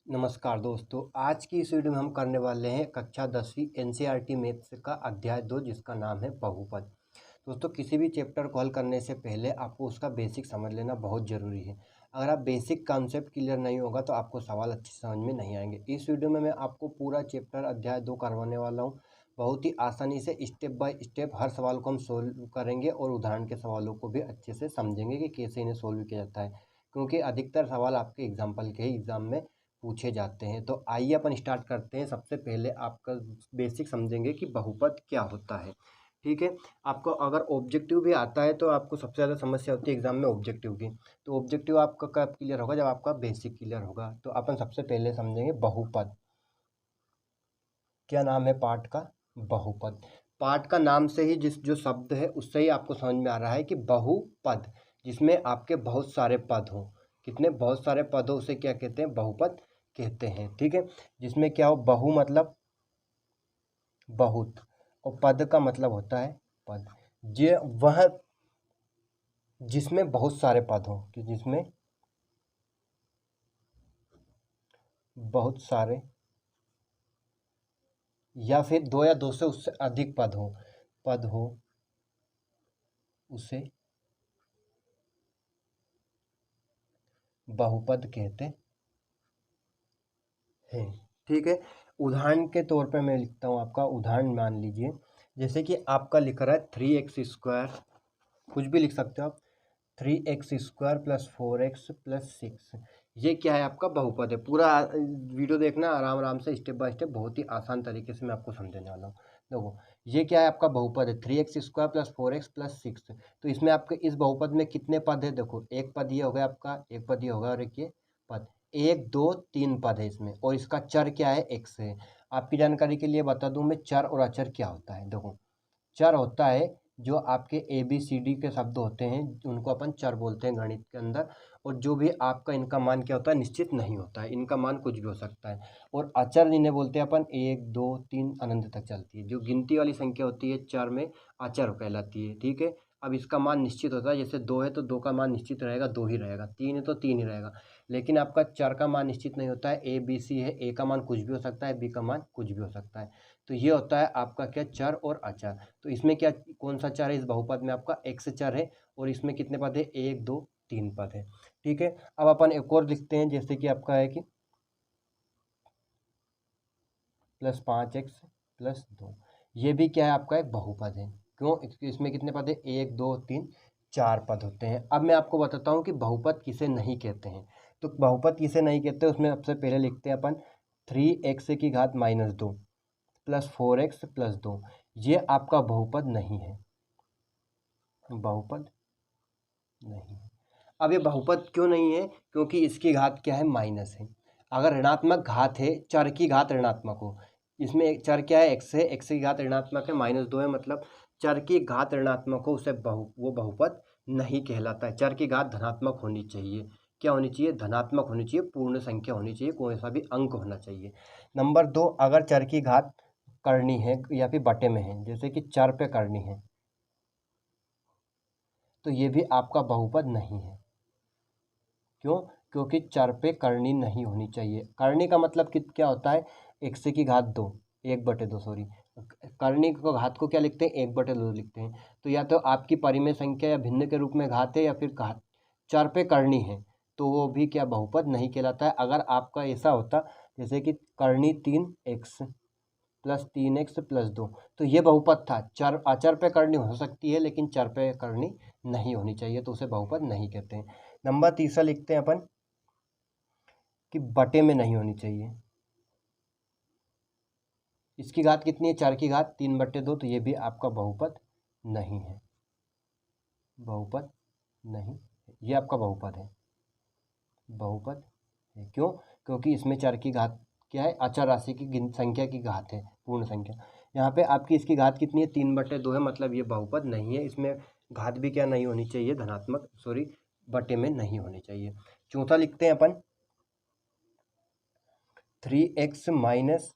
नमस्कार दोस्तों, आज की इस वीडियो में हम करने वाले हैं कक्षा 10वीं एनसीईआरटी मैथ्स का अध्याय 2 जिसका नाम है बहुपद। दोस्तों, किसी भी चैप्टर को हल करने से पहले आपको उसका बेसिक समझ लेना बहुत ज़रूरी है। अगर आप बेसिक कॉन्सेप्ट क्लियर नहीं होगा तो आपको सवाल अच्छे समझ में नहीं आएंगे। इस वीडियो में मैं आपको पूरा चैप्टर अध्याय 2 करवाने वाला हूँ। बहुत ही आसानी से स्टेप बाय स्टेप हर सवाल को हम सोल्व करेंगे और उदाहरण के सवालों को भी अच्छे से समझेंगे कि कैसे इन्हें सोल्व किया जाता है, क्योंकि अधिकतर सवाल आपके एग्जाम्पल के ही एग्ज़ाम में पूछे जाते हैं। तो आइए अपन स्टार्ट करते हैं। सबसे पहले आपका बेसिक समझेंगे कि बहुपद क्या होता है। ठीक है, आपको अगर ऑब्जेक्टिव भी आता है तो आपको सबसे ज़्यादा समस्या होती है एग्जाम में ऑब्जेक्टिव की। तो ऑब्जेक्टिव आपका कब क्लियर होगा? जब आपका बेसिक क्लियर होगा। तो अपन सबसे पहले समझेंगे बहुपद। क्या नाम है पाठ का? बहुपद। पाठ का नाम से ही जो शब्द है उससे ही आपको समझ में आ रहा है कि बहुपद, जिसमें आपके बहुत सारे पद हों। कितने? बहुत सारे पद हो, उसे क्या कहते हैं? बहुपद कहते हैं। ठीक है, जिसमें क्या हो? बहु मतलब बहुत, और पद का मतलब होता है पद। जे वह जिसमें बहुत सारे पद हों, कि जिसमें बहुत सारे या फिर दो या दो से उससे अधिक पद हो उसे बहुपद कहते हैं। ठीक है, उदाहरण के तौर पे मैं लिखता हूँ। आपका उदाहरण मान लीजिए, जैसे कि आपका लिख रहा है 3x², कुछ भी लिख सकते हो आप। 3x² + 4x + 6, ये क्या है? आपका बहुपद है। पूरा वीडियो देखना आराम आराम से, स्टेप बाय स्टेप, बहुत ही आसान तरीके से मैं आपको समझाने वाला हूँ। देखो, ये क्या है? आपका बहुपद है 3x² + 4x + 6। तो इसमें आपके इस बहुपद में कितने पद है? देखो, एक पद ये हो गया आपका, एक पद ये होगा, और एक ये पद, 1 2 3 पद है इसमें, और इसका चर क्या है? x है। आपकी जानकारी के लिए बता दूं मैं, चर और अचर क्या होता है। देखो, चर होता है जो आपके ABCD के शब्द होते हैं, उनको अपन चर बोलते हैं गणित के अंदर। और जो भी आपका इनका मान क्या होता है? निश्चित नहीं होता है, इनका मान कुछ भी हो सकता है। और अचर इन्हें बोलते हैं अपन 1 2 3 अनंत तक चलती है। जो गिनती वाली संख्या होती है चर में, अचर कहलाती है। ठीक है, अब इसका मान निश्चित होता है। जैसे 2 है तो 2 का मान निश्चित रहेगा, 2 ही रहेगा। 3 है तो 3 ही रहेगा। लेकिन आपका चर का मान निश्चित नहीं होता है। ABC है, A का मान कुछ भी हो सकता है, B का मान कुछ भी हो सकता है। तो ये होता है आपका क्या? चर और अचर। तो इसमें क्या, कौन सा चर है? इस बहुपद में आपका x चर है, और इसमें कितने पद है? 1 2 3 पद है। ठीक है, अब अपन एक और लिखते हैं, जैसे कि आपका है कि +5x + 2, ये भी क्या है? आपका एक बहुपद है। क्यों? इसमें कितने पद है? 1 2 3 4 पद होते हैं। अब मैं आपको बताता हूँ कि बहुपद किसे नहीं कहते हैं। तो बहुपद किसे नहीं कहते, उसमें सबसे पहले लिखते हैं अपन 3x⁻² + 4x + 2, ये आपका बहुपद नहीं है। बहुपद नहीं है। अब ये बहुपद क्यों नहीं है? क्योंकि इसकी घात क्या है? माइनस है। अगर ऋणात्मक घात है, चर की घात ऋणात्मक हो, इसमें एक चर क्या है? x है, x की घात ऋणात्मक है, -2 है, मतलब चर की घात ऋणात्मक हो, उसे वो बहुपद नहीं कहलाता है। चर की घात धनात्मक होनी चाहिए। क्या होनी चाहिए? धनात्मक होनी चाहिए, पूर्ण संख्या होनी चाहिए, कोई सा भी अंक होना चाहिए। नंबर 2, अगर चर की घात करनी है या फिर बटे में है, जैसे कि चर पे करनी है, तो ये भी आपका बहुपद नहीं है। क्यों? क्योंकि चर पे करनी नहीं होनी चाहिए। करनी का मतलब क्या होता है? x की घात 2, 1/2, सॉरी, करनी को घात को क्या लिखते हैं? 1/2 लिखते हैं। तो या तो आपकी परिमेय संख्या या भिन्न के रूप में घात है, या फिर घात चर पे करनी है, तो वो भी क्या? बहुपद नहीं कहलाता है। अगर आपका ऐसा होता, जैसे कि करनी 3x + 3x + 2, तो ये बहुपद था। चर अचर पे करनी हो सकती है, लेकिन चर पे करनी नहीं होनी चाहिए, तो उसे बहुपद नहीं कहते हैं। नंबर तीसरा लिखते हैं अपन कि बटे में नहीं होनी चाहिए। इसकी घात कितनी है? 4 की घात 3/2, तो ये भी आपका बहुपद नहीं है। बहुपद नहीं, ये आपका बहुपद है। बहुपद है। क्यों? क्योंकि इसमें 4 की घात क्या है? अचर राशि की संख्या की घात है, पूर्ण संख्या। यहाँ पे आपकी इसकी घात कितनी है? 3/2 है, मतलब ये बहुपद नहीं है। इसमें घात भी क्या नहीं होनी चाहिए? धनात्मक, सॉरी, बटे में नहीं होनी चाहिए। चौथा लिखते हैं अपन 3x-,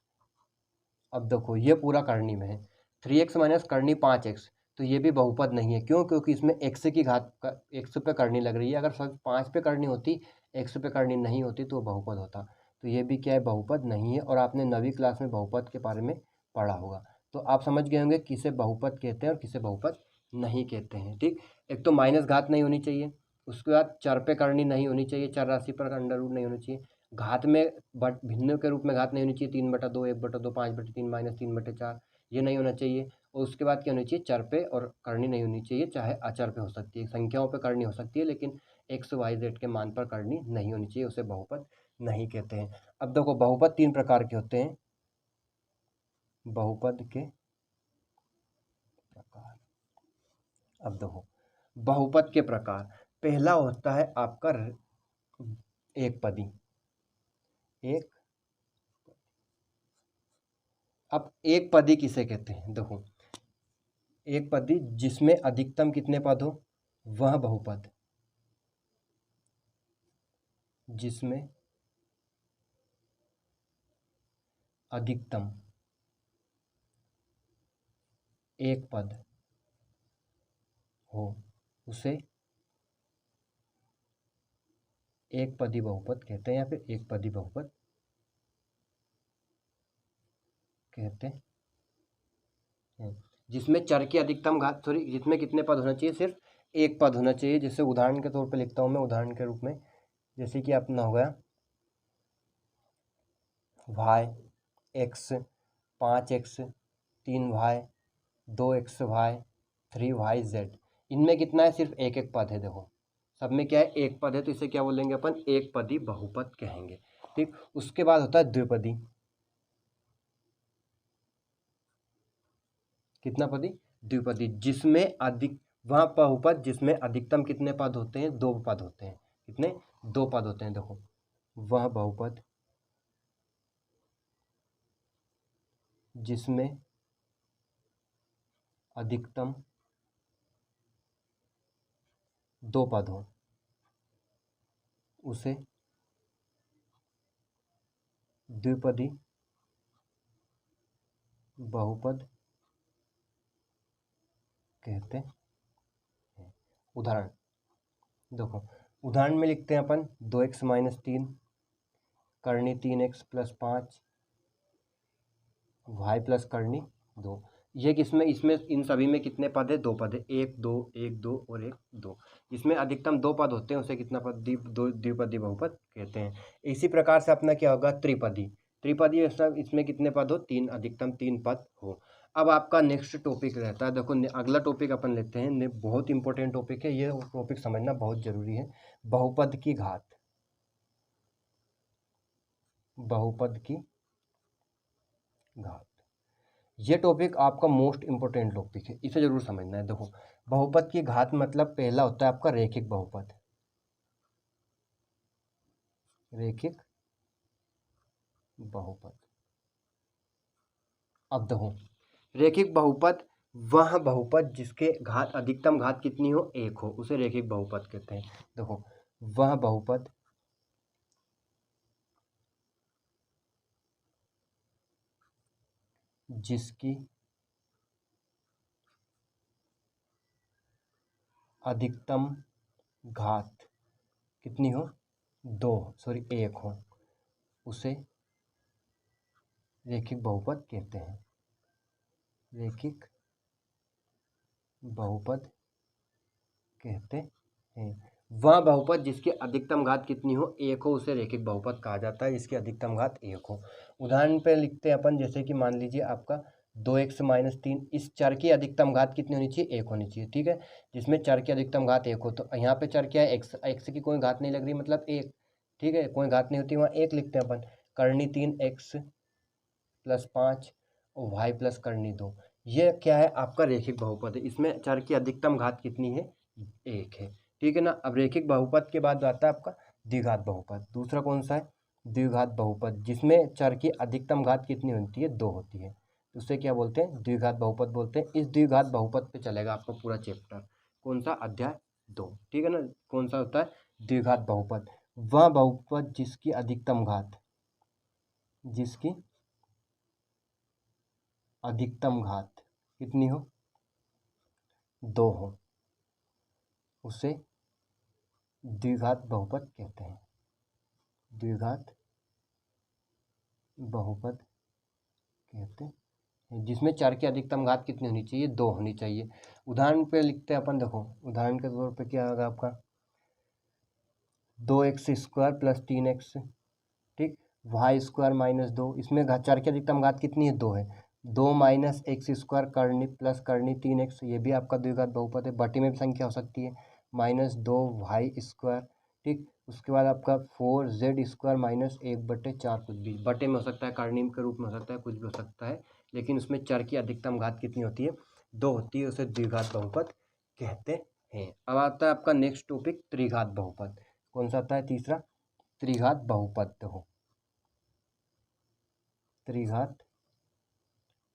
अब देखो ये पूरा करनी में है, 3x- करनी 5x, तो ये भी बहुपद नहीं है। क्यों? क्योंकि इसमें x की घात का x पे करनी लग रही है। अगर सब 5 पे करनी होती, x पे करनी नहीं होती, तो बहुपद होता। तो ये भी क्या है, बहुपद नहीं है। और आपने 9वीं क्लास में बहुपद के बारे में पढ़ा होगा, तो आप समझ गए होंगे किसे बहुपद कहते हैं और किसे बहुपद नहीं कहते हैं। ठीक, एक तो माइनस घात नहीं होनी चाहिए, उसके बाद चर पे करनी नहीं होनी चाहिए, चर राशि पर अंडर रूट नहीं होनी चाहिए, घात में बट भिन्न के रूप में घात नहीं होनी चाहिए, 3/2, 1/2, 5/3, -3/4, ये नहीं होना चाहिए। और उसके बाद क्या होनी चाहिए, चर पे और करनी नहीं होनी चाहिए, चाहे अचर पे हो सकती है, संख्याओं पे करनी हो सकती है, लेकिन एक्स वाई जेड के मान पर करनी नहीं होनी चाहिए, उसे बहुपद नहीं कहते हैं। अब देखो, बहुपद 3 प्रकार के होते हैं। बहुपद के प्रकार, अब देखो बहुपद के प्रकार, पहला होता है आपका एक पदी। एक, अब एक पदी किसे कहते हैं, देखो एक पदी जिसमें अधिकतम कितने पद हो, वह बहुपद। जिसमें अधिकतम एक पद हो, उसे एक पदी बहुपद कहते हैं, या फिर एक पदी बहुपद कहते हैं। जिसमें चर की अधिकतम घात, सॉरी, जिसमें कितने पद होना चाहिए, सिर्फ एक पद होना चाहिए। जैसे उदाहरण के तौर पे लिखता हूँ मैं, उदाहरण के रूप में, जैसे कि अपना हो गया Y x, 5x, 3y, 2x Y, 3y Z, इनमें कितना है, सिर्फ एक एक पद है। देखो सब में क्या है, एक पद है, तो इसे क्या बोलेंगे अपन, एक पदी बहुपद कहेंगे। ठीक, उसके बाद होता है द्विपदी। कितना पदी, द्विपदी, जिसमें अधिक, वह बहुपद जिसमें अधिकतम कितने पद होते हैं, 2 पद होते हैं। कितने, 2 पद होते हैं। देखो वह बहुपद जिसमें अधिकतम 2 पद हो, उसे द्विपदी बहुपद कहते हैं। उदाहरण देखो, उदाहरण में लिखते हैं अपन 2x-3 करनी 3x + 5 y प्लस करनी 2। ये किसमें, इसमें इन सभी में कितने पद है, 2 पद है, 1 2 1 2 और 1 2। इसमें अधिकतम 2 पद होते हैं, उसे कितना पद, द्विपदी बहुपद कहते हैं। इसी प्रकार से अपना क्या होगा, त्रिपदी। त्रिपदी इसमें कितने पद हो, 3, अधिकतम 3 पद हो। अब आपका नेक्स्ट टॉपिक रहता है, देखो अगला टॉपिक अपन लेते हैं, बहुत इंपॉर्टेंट टॉपिक है ये, टॉपिक समझना बहुत जरूरी है। बहुपद की घात, बहुपद की घात, ये टॉपिक आपका मोस्ट इंपोर्टेंट टॉपिक है, इसे जरूर समझना है। देखो बहुपद की घात मतलब पहला होता है आपका रैखिक बहुपद। रैखिक बहुपद, अब देखो रैखिक बहुपद वह बहुपद जिसके घात, अधिकतम घात कितनी हो, 1 हो, उसे रैखिक बहुपद कहते हैं। देखो वह बहुपद जिसकी अधिकतम घात कितनी हो, 2, सॉरी 1 हो, उसे रैखिक बहुपद कहते हैं। रैखिक बहुपद कहते हैं। वह बहुपद जिसकी अधिकतम घात कितनी हो, 1 हो, उसे रैखिक बहुपद कहा जाता है, जिसकी अधिकतम घात 1 हो। उदाहरण पे लिखते हैं अपन, जैसे कि मान लीजिए आपका 2x-3, इस चर की अधिकतम घात कितनी होनी चाहिए, 1 होनी चाहिए। ठीक है, जिसमें चर की अधिकतम घात 1 हो, तो यहाँ पे चर क्या है, x, x की कोई घात नहीं लग रही, मतलब 1। ठीक है, कोई घात नहीं होती, वहाँ 1 लिखते हैं अपन। करनी 3x + 5 और y प्लस करनी 2, ये क्या है, आपका रैखिक बहुपद है। इसमें चर की अधिकतम घात कितनी है, 1 है। ठीक है ना। अब रैखिक बहुपद के बाद आता है आपका द्विघात बहुपद। दूसरा कौन सा है, द्विघात बहुपद, जिसमें चर की अधिकतम घात कितनी होती है, 2 होती है, तो उसे क्या बोलते हैं, द्विघात बहुपद बोलते हैं। इस द्विघात बहुपद पे चलेगा आपका पूरा चैप्टर, कौन सा, अध्याय 2। ठीक है ना। कौन सा होता है, द्विघात बहुपद, वह बहुपद जिसकी अधिकतम घात, जिसकी अधिकतम घात कितनी हो, 2 हो, उसे द्विघात बहुपद कहते हैं। द्विघात बहुपद कहते हैं, जिसमें चर की अधिकतम घात कितनी होनी चाहिए, 2 होनी चाहिए। उदाहरण पे लिखते हैं अपन, देखो उदाहरण के तौर पे क्या होगा आपका 2x² प्लस 3x, ठीक, y² माइनस 2, इसमें चर की अधिकतम घात कितनी है, 2 है। 2 माइनस x² करनी प्लस करनी 3x, ये भी आपका द्विघात बहुपद है। बटी में भी संख्या हो सकती है, -2y², ठीक। उसके बाद आपका 4z² माइनस 1/4, कुछ भी बटे में हो सकता है, करनी के रूप में हो सकता है, कुछ भी हो सकता है, लेकिन उसमें चर की अधिकतम घात कितनी होती है, 2 होती है, उसे द्विघात बहुपद कहते हैं। अब आता है आपका नेक्स्ट टॉपिक, त्रिघात बहुपद। कौन सा आता है, तीसरा, त्रिघात बहुपद। हो त्रिघात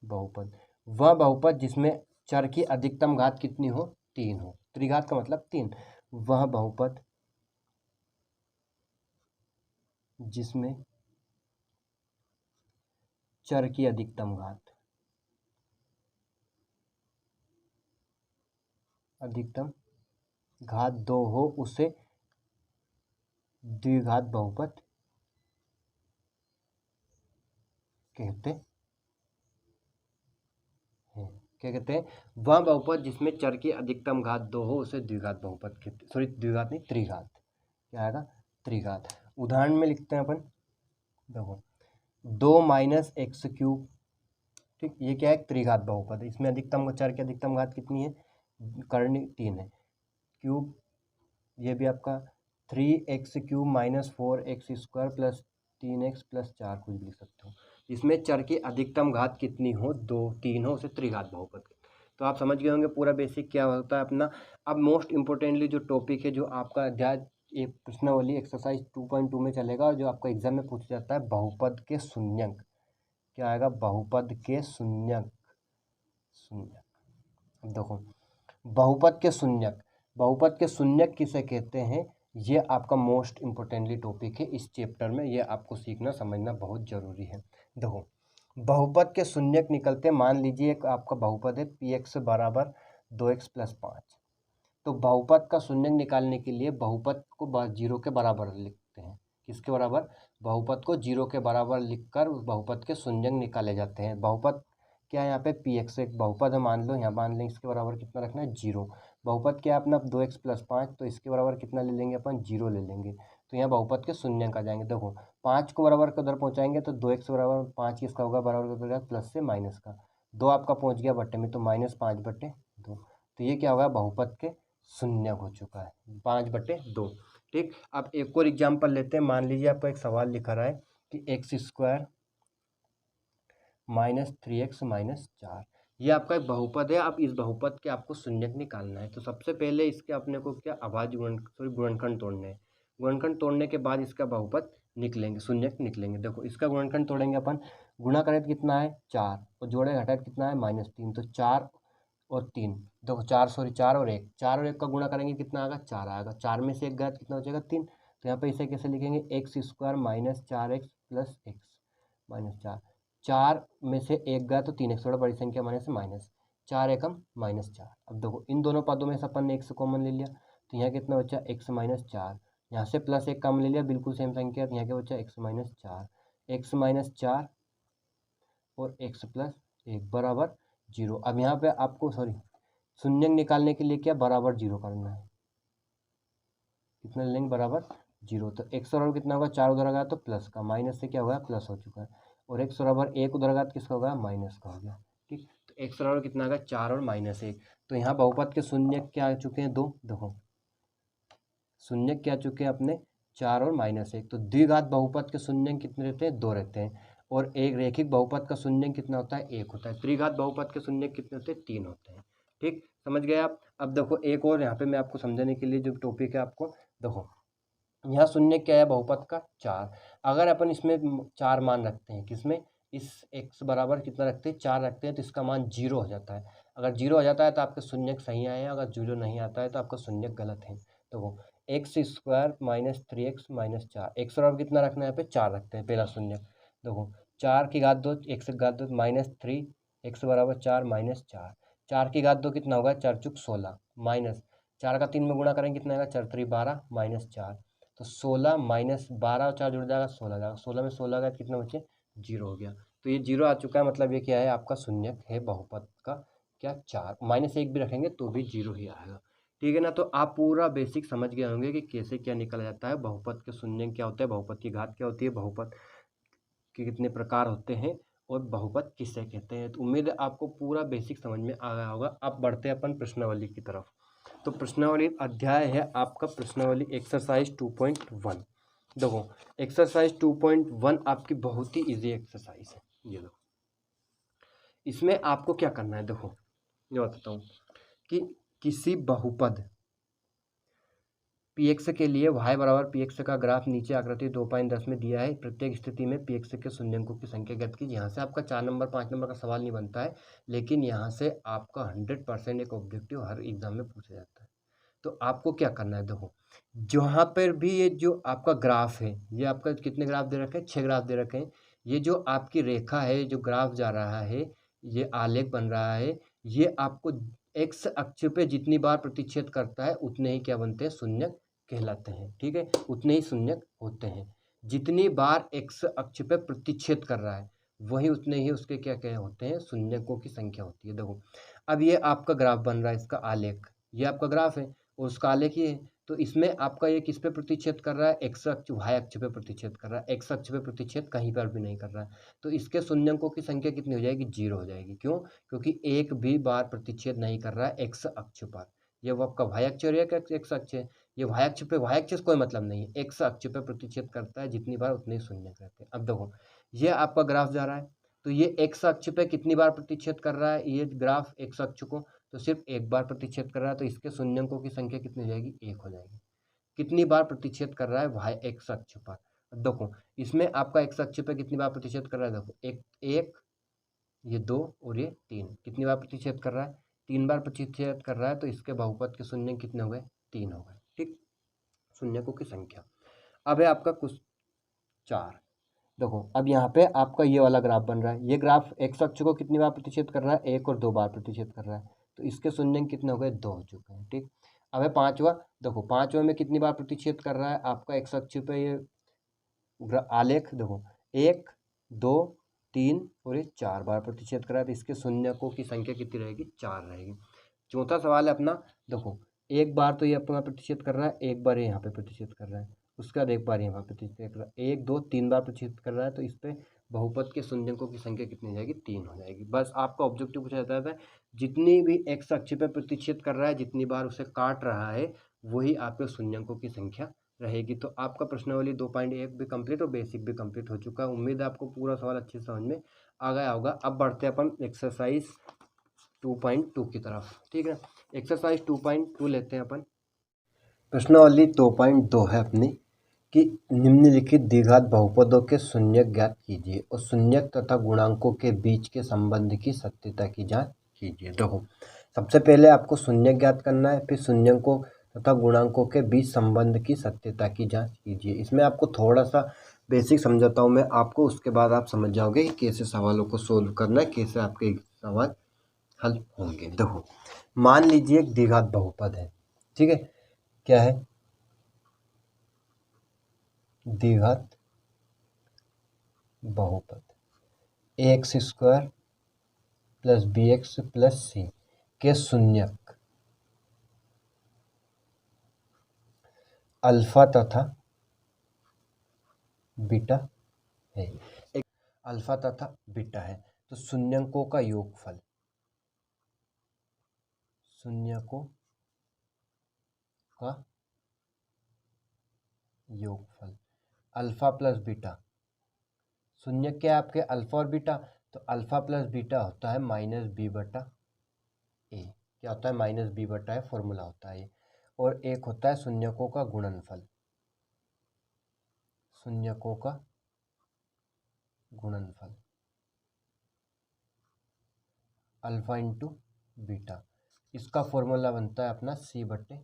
बहुपद वह बहुपद जिसमें चर की अधिकतम घात कितनी हो, 3 हो। त्रिघात का मतलब 3। वह बहुपद जिसमें चर की अधिकतम घात 2 हो, उसे द्विघात बहुपद कहते हैं। क्या कहते हैं, वह बहुपद जिसमें चर की अधिकतम घात 2 हो, उसे द्विघात बहुपद कहते, सॉरी द्विघात नहीं, त्रिघात। क्या आएगा, त्रिघात। उदाहरण में लिखते हैं अपन, देखो 2 माइनस x³, ठीक, ये क्या है, त्रिघात बहुपद है। इसमें अधिकतम चर की अधिकतम घात कितनी है, करनी 3 है, क्यूब, ये भी आपका 3x³ minus 4x² plus 3x plus 4, कुछ भी लिख सकते हो। इसमें चर की अधिकतम घात कितनी हो, 2 3 हो, उसे त्रिघात बहुपद। तो आप समझ गए होंगे पूरा बेसिक क्या होता है अपना। अब मोस्ट इम्पोर्टेंटली जो टॉपिक है, जो आपका अध्याय एक प्रश्नावली एक्सरसाइज 2.2 में चलेगा, और जो आपका एग्जाम में पूछा जाता है, बहुपद के शून्यक। क्या आएगा, बहुपद के शून्यक। देखो बहुपद के शून्यक किसे कहते हैं, ये आपका मोस्ट इम्पोर्टेंटली टॉपिक है इस चैप्टर में, ये आपको सीखना समझना बहुत जरूरी है। देखो बहुपद के शून्यक निकलते, मान लीजिए एक आपका बहुपद है px बराबर 2x प्लस 5। तो बहुपद का शून्यक निकालने के लिए बहुपद को 0 के बराबर लिखते हैं। किसके बराबर, बहुपद को 0 के बराबर लिखकर उस बहुपद के शून्यक निकाले जाते हैं। बहुपद क्या है, यहाँ पे px एक बहुपद है, मान लो, यहाँ मान लें इसके बराबर कितना रखना है, 0। बहुपद क्या है अपना 2x प्लस 5, तो इसके बराबर कितना ले लेंगे अपन, 0 ले लेंगे। तो यहाँ बहुपद के शून्यक आ जाएंगे। देखो 5 को बराबर का उधर पहुँचाएंगे तो 2x बराबर 5 किसका होगा, बराबर का प्लस से माइनस का, 2 आपका पहुँच गया बट्टे में, तो -5/2। तो ये क्या होगा, बहुपद के शून्यक हो चुका है, 5/2। ठीक, अब एक और एग्जाम्पल लेते हैं। मान लीजिए आपका एक सवाल लिखा रहा है कि x² माइनस 3x माइनस 4, ये आपका एक बहुपद है। अब इस बहुपद के आपको शून्यक निकालना है। तो सबसे पहले इसके अपने को क्या, अभाज्य गुणनखंड तोड़ने हैं। गुणनखंड तोड़ने के बाद इसका बहुपद निकलेंगे, शून्यक निकलेंगे। देखो इसका गुणनखंड तोड़ेंगे अपन, गुणा करें तो कितना है 4, और जोड़े घटाए तो कितना है -3, तो 4 और 3, देखो 4 और 1, 4 और 1 का गुणा करेंगे कितना आएगा, 4 आएगा। 4 में से 1 गया तो कितना हो जाएगा, 3। तो यहाँ पे इसे कैसे लिखेंगे, x² minus 4x plus x minus 4। 4 में से 1 गया तो 3x, थोड़ा बड़ी संख्या माइनस से माइनस, 4 एकम -4। अब देखो इन दोनों पदों में से अपन ने x कॉमन ले लिया, तो यहाँ कितना बचा, x माइनस 4। यहाँ से प्लस 1 कॉमन ले लिया, बिल्कुल सेम संख्या, तो यहाँ क्या बचा, x माइनस 4, x माइनस 4 और x प्लस 1 बराबर 0। अब यहाँ पे आपको शून्यक निकालने के लिए क्या, बराबर 0 करना है। कितना लेंगे, बराबर 0। तो x बराबर कितना होगा, 4 उधर आ गया तो प्लस का, माइनस से क्या होगा, प्लस हो चुका है। और x बराबर 1 उधर आ गया तो किसका होगा, माइनस का हो गया। ठीक, तो x बराबर कितना आ गया, 4 और -1। तो यहाँ बहुपद के शून्यक क्या आ चुके हैं, 2। देखो शून्यक क्या आ चुके हैं अपने, 4 और -1। तो द्विघात बहुपद के शून्यक कितने रहते हैं, 2 रहते हैं। और एक रेखिक बहुपद का शून्यक कितना होता है, 1 होता है। त्रिघात बहुपद के शून्यक कितने होते हैं, 3 होते हैं। ठीक, समझ गए आप। अब देखो एक और यहाँ पे मैं आपको समझाने के लिए जो टॉपिक है आपको, देखो यहाँ शून्य क्या है, बहुपद का 4। अगर अपन इसमें 4 मान रखते हैं, किसमें, इस x बराबर कितना रखते हैं, 4 रखते हैं, तो इसका मान 0 हो जाता है। अगर 0 हो जाता है तो आपके शून्यक सही आए हैं, अगर 0 नहीं आता है तो आपका शून्यक गलत है। तो वो x² minus 3x minus 4, x बराबर कितना रखना है, यहाँ पे 4 रखते हैं, पहला शून्यक। देखो 4 की घात 2, x की घात 2 -3, x बराबर 4 माइनस 4, 4 की घात 2 कितना होगा, 4 चुक 16, माइनस 4 का 3 में गुणा करेंगे कितना आएगा, 4 3 12 -4। तो 16 -12 और 4 जुड़ जाएगा, 16 जाएगा। 16 में 16 का कितना बचे, जीरो हो गया। तो ये जीरो आ चुका है, मतलब ये क्या है आपका शून्यक है बहुपद का क्या 4, -1 भी रखेंगे तो भी जीरो ही आएगा। ठीक है ना। तो आप पूरा बेसिक समझ गए होंगे कि कैसे क्या निकल जाता है, बहुपद के शून्यक क्या होता है, बहुपद की घात क्या होती है, बहुपद के कितने प्रकार होते हैं और बहुपद किससे कहते हैं। तो उम्मीद है आपको पूरा बेसिक समझ में आ गया होगा। अब बढ़ते हैं अपन प्रश्नावली की तरफ। तो प्रश्नावली अध्याय है आपका प्रश्नावली एक्सरसाइज 2.1। देखो एक्सरसाइज 2.1 आपकी बहुत ही इजी एक्सरसाइज है। ये देखो इसमें आपको क्या करना है, देखो ये बताता हूँ कि किसी बहुपद px के लिए y बराबर px का ग्राफ नीचे आकृति 2.10 में दिया है। प्रत्येक स्थिति में px के शून्यंकों की संख्या ज्ञात कीजिए। यहाँ से आपका 4 नंबर 5 नंबर का सवाल नहीं बनता है, लेकिन यहाँ से आपका 100% एक ऑब्जेक्टिव हर एग्जाम में पूछा जाता है। तो आपको क्या करना है, देखो जहाँ पर भी ये जो आपका ग्राफ है, ये आपका कितने ग्राफ दे रखे हैं, 6 ग्राफ दे रखे हैं। ये जो आपकी रेखा है, जो ग्राफ जा रहा है, ये आलेख बन रहा है, ये आपको एक्स अक्ष पे जितनी बार प्रतिच्छेद करता है उतने ही क्या बनते हैं, शून्यक कहलाते हैं। ठीक है, उतने ही शून्यक होते हैं। जितनी बार एक्स अक्ष पे प्रतिच्छेद कर रहा है वही उतने ही उसके क्या क्या होते हैं, शून्यकों की संख्या होती है। देखो अब ये आपका ग्राफ बन रहा है, इसका आलेख, ये आपका ग्राफ है और उसका आलेख ये है। तो इसमें आपका ये किस पे प्रतिच्छेद कर रहा है, एक्स अक्ष वाई अक्ष पे प्रतिच्छेद कर रहा है। एक्स अक्ष पे प्रतिच्छेद कहीं पर भी नहीं कर रहा है, तो इसके शून्यकों की संख्या कितनी हो जाएगी, जीरो हो जाएगी। क्यों, क्योंकि एक भी बार प्रतिच्छेद नहीं कर रहा है एक्स अक्ष पर। ये वो आपका वाई अक्ष और एक्स अक्ष है। ये वाई अक्ष पे, वाई अक्ष से कोई मतलब नहीं है, एक्स अक्ष पे प्रतिच्छेद करता है, जितनी बार उतने शून्य रहते हैं। अब देखो ये आपका ग्राफ जा रहा है, तो ये एक्स अक्ष पे कितनी बार प्रतिच्छेद कर रहा है, ये ग्राफ एक्स अक्ष को तो सिर्फ एक बार प्रतिच्छेद कर रहा है, तो इसके शून्यकों की संख्या कितनी हो जाएगी, एक हो जाएगी। कितनी बार प्रतिच्छेद कर रहा है, वाई एक्स अक्ष पर। देखो इसमें आपका एक्स अक्ष पे कितनी बार प्रतिच्छेद कर रहा है, देखो एक एक, ये 2 और ये 3, कितनी बार प्रतिच्छेद कर रहा है, 3 बार प्रतिच्छेद कर रहा है। तो इसके बहुपद के शून्य कितने हो गए, 3 हो गए। ठीक, शून्यकों की संख्या। अब है आपका कुछ 4। देखो अब यहाँ पे आपका ये वाला ग्राफ बन रहा है, ये ग्राफ एक्स अक्ष को कितनी बार प्रतिच्छेद कर रहा है, 1 और 2 बार प्रतिच्छेद कर रहा है। तो इसके शून्य कितने हो गए, 2 हो चुके हैं। ठीक, अब है पांचवा। देखो पांचवा में कितनी बार प्रतिच्छेद कर रहा है आपका एक्स अक्ष पे, ये आलेख देखो 1 2 3 और ये 4 बार प्रतिच्छेद कर रहा है। तो इसके शून्यकों की संख्या कितनी रहेगी, 4 रहेगी। चौथा सवाल है अपना, देखो एक बार तो ये अपना प्रतिच्छेद कर रहा है, एक बार ये यहाँ पे प्रतिच्छेद कर रहा है, उसके बाद एक बार यहाँ प्रतिच्छेद कर रहा है, 1 2 3 बार प्रतिच्छेद कर रहा है। तो इस पे बहुपद के शून्यकों की संख्या कितनी हो जाएगी, 3 हो जाएगी। बस आपका ऑब्जेक्टिव पूछा जाता है, जितनी भी एक्स अक्ष पे प्रतिच्छेद कर रहा है, जितनी बार उसे काट रहा है, वही आपके शून्यकों की संख्या रहेगी। तो आपका प्रश्नावली 2.1 भी कंप्लीट और बेसिक भी कंप्लीट हो चुका है। उम्मीद है आपको पूरा सवाल अच्छे से समझ में आ गया होगा। अब बढ़ते हैं अपन एक्सरसाइज 2.2 की तरफ। ठीक है, एक्सरसाइज 2.2 लेते हैं अपन। प्रश्नावली 2.2 है अपनी कि निम्नलिखित द्विघात बहुपदों के शून्यक ज्ञात कीजिए और शून्यक तथा गुणांकों के बीच के संबंध की सत्यता की जांच कीजिए। देखो सबसे पहले आपको शून्यक ज्ञात करना है, फिर शून्यकों तथा गुणांकों के बीच संबंध की सत्यता की जांच कीजिए। इसमें आपको थोड़ा सा बेसिक समझाता हूँ मैं आपको, उसके बाद आप समझ जाओगे कि कैसे सवालों को सोल्व करना है, कैसे आपके सवाल हल होंगे। देखो मान लीजिए एक द्विघात बहुपद है। ठीक है, क्या है, द्विघात बहुपद x square plus b x plus c के शून्यक अल्फा तथा बीटा है। एक अल्फा तथा बीटा है, तो शून्यकों का योगफल, शून्यकों का योगफल अल्फा प्लस बीटा, शून्य क्या है आपके, अल्फा और बीटा, तो अल्फा प्लस बीटा होता है माइनस बी बटा ए। क्या होता है, माइनस बी बटा ए, फॉर्मूला होता है ये। और एक होता है शून्यकों का गुणनफल, शून्यकों का गुणनफल अल्फा इंटू बीटा, इसका फॉर्मूला बनता है अपना सी बटे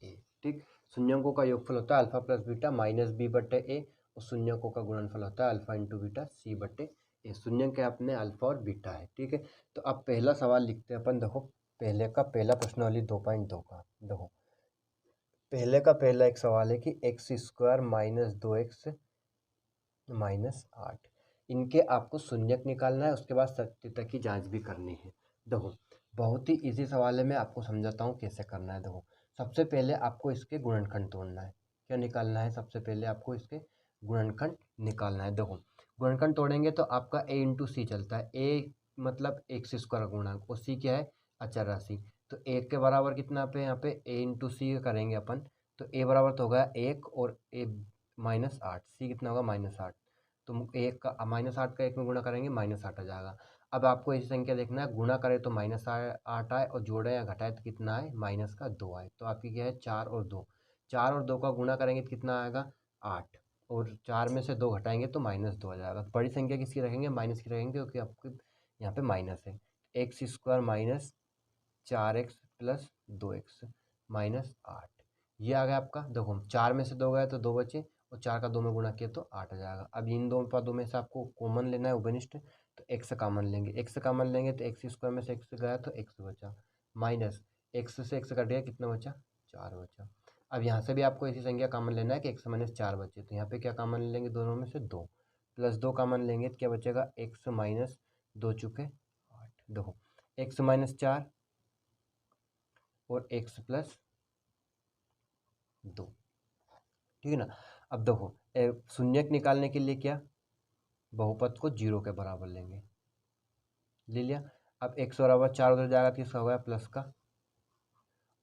ए। ठीक, शून्यकों का योगफल होता है alpha plus beta minus B बटे ए, और शून्यकों का गुणनफल होता है अल्फा इंटू बीटा सी बटे ए। शून्य के अपने अल्फा और बीटा है। ठीक है, तो अब पहला सवाल लिखते हैं अपन। देखो पहले का पहला प्रश्नावली 2.2 का, देखो पहले का पहला एक सवाल है कि x square minus 2x minus 8 इनके आपको शून्यक निकालना है, उसके बाद सत्यता की जांच भी करनी है। देखो बहुत ही इजी सवाल है, मैं आपको समझाता हूँ कैसे करना है। देखो सबसे पहले आपको इसके गुणनखंड तोड़ना है। क्या निकालना है? सबसे पहले आपको इसके गुणनखंड निकालना है। देखो गुणनखंड तोड़ेंगे तो आपका a इंटू सी चलता है। a मतलब एक्स स्क्वायर गुणक और सी क्या है? अचर राशि। तो एक के बराबर कितना पे यहाँ पे a इंटू सी करेंगे अपन, तो a बराबर तो होगा 1 और a -8, सी कितना होगा? -8। तो एक का -8 का 1 में गुणा करेंगे -8 आ जाएगा। अब आपको ऐसी संख्या देखना है, गुणा करे तो -8 आए और जोड़े या घटाए तो कितना आए? माइनस का 2 आए। तो आपकी क्या है? 4 और 2, 4 और 2 का गुणा करेंगे तो कितना आएगा? 8, और 4 में से 2 घटाएंगे तो -2 आ जाएगा। बड़ी संख्या किसकी रखेंगे? माइनस की रखेंगे, क्योंकि आपके यहाँ पे माइनस है। X square minus 4x plus 2x minus 8, ये आ गया आपका। देखो 4 में से 2 गए तो 2 बचे, और 4 का 2 में गुणा किया तो 8 आ जाएगा। अब इन दो पदों में से आपको कॉमन लेना है, उभयनिष्ठ, तो x कॉमन लेंगे। x कॉमन लेंगे तो एक्स स्क्वायर में से x गया तो x बचा, माइनस x से x कट गया, कितना बचा? 4 बचा। अब यहाँ से भी आपको ऐसी संख्या कॉमन लेना है कि x माइनस 4 बचे, तो यहाँ पे क्या कॉमन लेंगे? दोनों में से 2, प्लस 2 कॉमन लेंगे तो क्या बचेगा? x माइनस 2 चुके 8। देखो x माइनस 4 और x प्लस 2, ठीक है ना। अब देखो शून्यक निकालने के लिए क्या? बहुपद को 0 के बराबर लेंगे, ले लिया। अब x बराबर 4 उधर जाएगा, किसका होगा? प्लस का,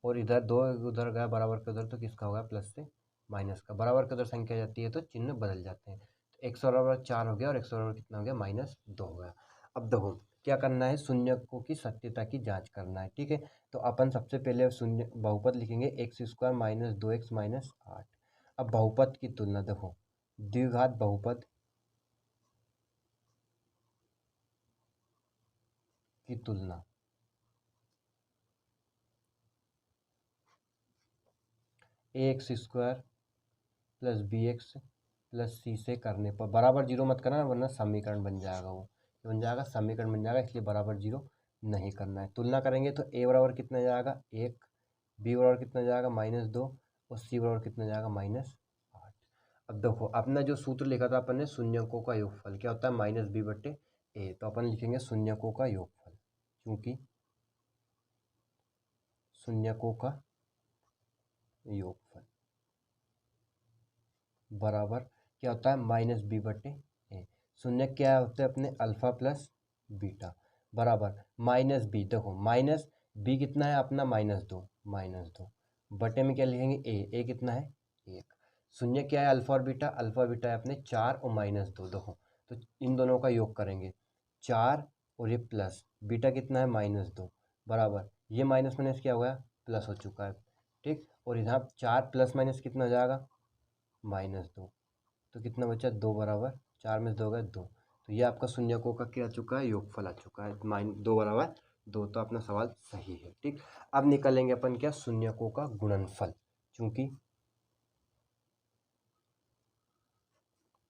और इधर 2 उधर गया बराबर के उधर, तो किसका होगा? प्लस से माइनस का। बराबर के उधर संख्या जाती है तो चिन्ह बदल जाते हैं। तो x बराबर 4 हो गया और x बराबर कितना हो गया? -2 हो गया। अब देखो क्या करना है? शून्यकों की सत्यता की जांच करना है, ठीक है। तो अपन सबसे पहले शून्य बहुपद लिखेंगे, x square minus 2x minus 8। अब बहुपद की तुलना देखो, द्विघात बहुपद की तुलना ax square plus bx plus c से करने पर बराबर 0 मत करना, वरना समीकरण बन जाएगा। वो बन जाएगा समीकरण बन जाएगा, इसलिए बराबर 0 नहीं करना है। तुलना करेंगे तो a बराबर कितना जाएगा? 1, b बराबर कितना जाएगा? -2, और c बराबर कितना जाएगा? -8। अब देखो अपना जो सूत्र लिखा था अपन ने, शून्यकों का योगफल क्या होता है? -b/a। तो अपन लिखेंगे शून्यकों का योगफल, क्योंकि शून्यकों का योगफल बराबर क्या होता है? -b/a। शून्य क्या होते हैं अपने? अल्फा प्लस बीटा, बराबर -b। देखो माइनस b कितना है अपना? -2 बटे में क्या लिखेंगे? a कितना है? 1। शून्य क्या है? अल्फा और बीटा, अल्फा बीटा है अपने 4 और -2। देखो तो इन दोनों का योग करेंगे, 4 और ये प्लस, बीटा कितना है? -2, बराबर ये माइनस माइनस क्या हो गया? प्लस हो चुका है, ठीक। और यहाँ 4 प्लस माइनस कितना हो जाएगा? -2। तो कितना बचा? 2, बराबर 4 में से 2 गए 2। तो ये आपका शून्यकों का क्या आ चुका है? योगफल आ चुका है, -2 बराबर 2। तो अपना सवाल सही है, ठीक। अब निकालेंगे अपन क्या? शून्यकों का गुणनफल, क्योंकि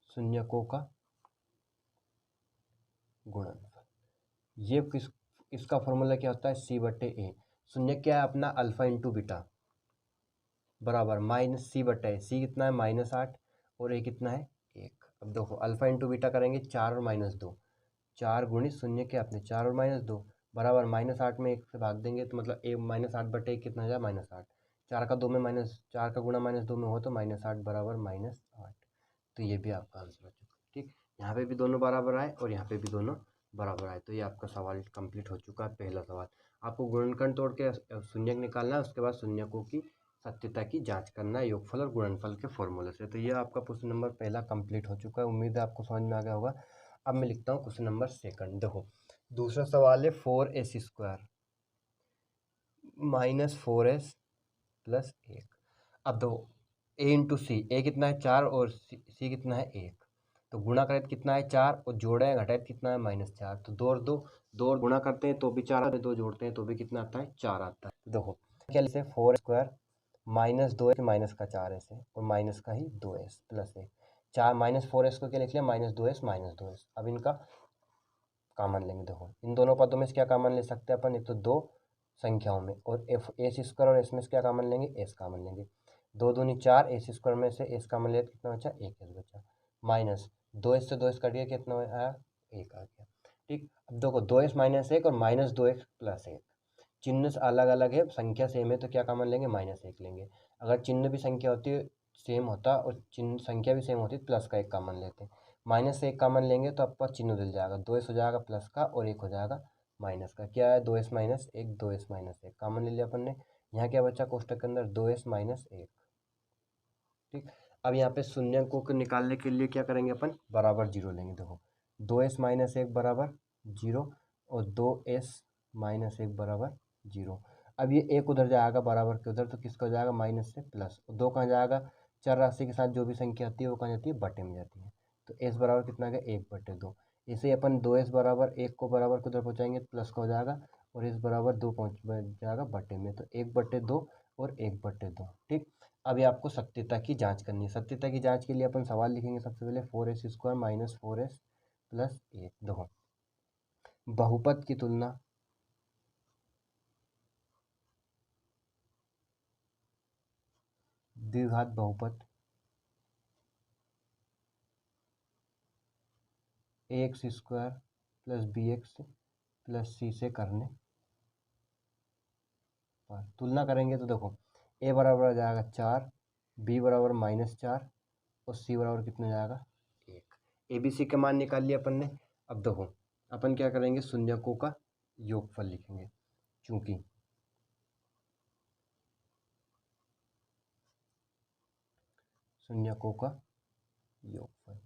शून्यकों का गुणनफल, ये इसका फॉर्मूला क्या होता है? c/a। शून्य क्या है अपना? अल्फा इंटू बीटा, बराबर -c/a। सी कितना है? -8, और a कितना है? 1। अब देखो अल्फा इंटू बीटा करेंगे, 4 और -2, 4 गुणित शून्य के अपने 4 और -2, बराबर -8 में 1 से भाग देंगे तो मतलब a -8/1 कितना हो जाए? -8। 4 का 2 में -4 का गुणा -2 में हो तो -8 बराबर -8। तो ये भी आपका आंसर हो चुका है, ठीक। यहाँ पे भी दोनों बराबर आए और यहाँ पे भी दोनों बराबर आए, तो ये आपका सवाल कंप्लीट हो चुका है। पहला सवाल आपको गुणनखंड तोड़ के शून्यक निकालना है, उसके बाद शून्यकों की सत्यता की जांच करना है योगफल और गुणनफल के फॉर्मूले से। तो ये आपका क्वेश्चन नंबर पहला कंप्लीट हो चुका है, उम्मीद है आपको समझ में आ गया होगा। अब मैं लिखता हूँ क्वेश्चन नंबर सेकंड। देखो दूसरा सवाल है 4s² माइनस 4s प्लस 1। अब दो a इंटू सी, ए कितना है? 4, और सी कितना है? 1। तो गुणा करें तो कितना है? 4, और जोड़े घटाए तो कितना है? -4। तो 2 और 2, 2 और गुणा करते हैं तो भी 4 आते हैं, 2 जोड़ते हैं तो भी कितना आता है? 4 आता है। तो देखो क्या लिखते हैं? 4² -2 माइनस का 4s है, और माइनस का ही 2s प्लस 1। 4 -4s को क्या लिख लिया? -2s। अब इनका कॉमन लेंगे। देखो इन दोनों पदों में से क्या कॉमन ले सकते हैं अपन? एक तो 2 संख्याओं में, और s² और s में से क्या कॉमन लेंगे? s कॉमन लेंगे। 2 दूनी 4, s² में से s कॉमन ले तो कितना बचा? 1s बचा, माइनस 2s से 2s कट गया, कितना आया, 1 आ गया। ठीक, अब देखो 2s माइनस 1 और माइनस 2x प्लस 1, चिन्ह अलग अलग है, संख्या सेम है, तो क्या कॉमन लेंगे, -1 लेंगे। अगर चिन्ह भी संख्या होती है सेम होता और चिन्ह संख्या भी सेम होती तो प्लस का 1 कॉमन लेते। -1 कॉमन लेंगे तो आपका चिन्ह बदल जाएगा, 2s हो जाएगा प्लस का और 1 हो जाएगा माइनस का। क्या है, 2s minus 1, 2s minus 1 common ले लिया अपन ने। यहाँ क्या बचा कोष्टक के अंदर, 2s माइनस 1। ठीक, अब यहाँ पे शून्य को निकालने के लिए क्या करेंगे अपन, बराबर 0 लेंगे। देखो 2s माइनस 1 बराबर 0 और 2s माइनस 1 बराबर 0। अब ये एक उधर जाएगा बराबर के उधर, तो किसका हो जाएगा, माइनस से प्लस। दो कहाँ जाएगा, चर राशि के साथ जो भी संख्या आती है वो कहाँ जाती है, बटे में जाती है। तो s बराबर कितना आ गया, 1/2। इसे अपन 2s बराबर 1 को बराबर के उधर पहुँचाएंगे तो प्लस का हो जाएगा, और s बराबर 2 पहुँच जाएगा बटे में, तो 1/2 और 1/2। ठीक, अभी आपको सत्यता की जांच करनी है। सत्यता की जांच के लिए अपन सवाल लिखेंगे सबसे पहले, 4s² माइनस 4s प्लस 1। देखो बहुपद की तुलना द्विघात बहुपद ax² plus bx plus c से करने पर तुलना करेंगे तो देखो a बराबर आ जाएगा 4, b बराबर -4 और c बराबर कितना जाएगा, 1। ए बी सी के मान निकाल लिए अपन ने। अब देखो अपन क्या करेंगे, शून्यकों का योगफल लिखेंगे, चूंकि शून्यकों का योगफल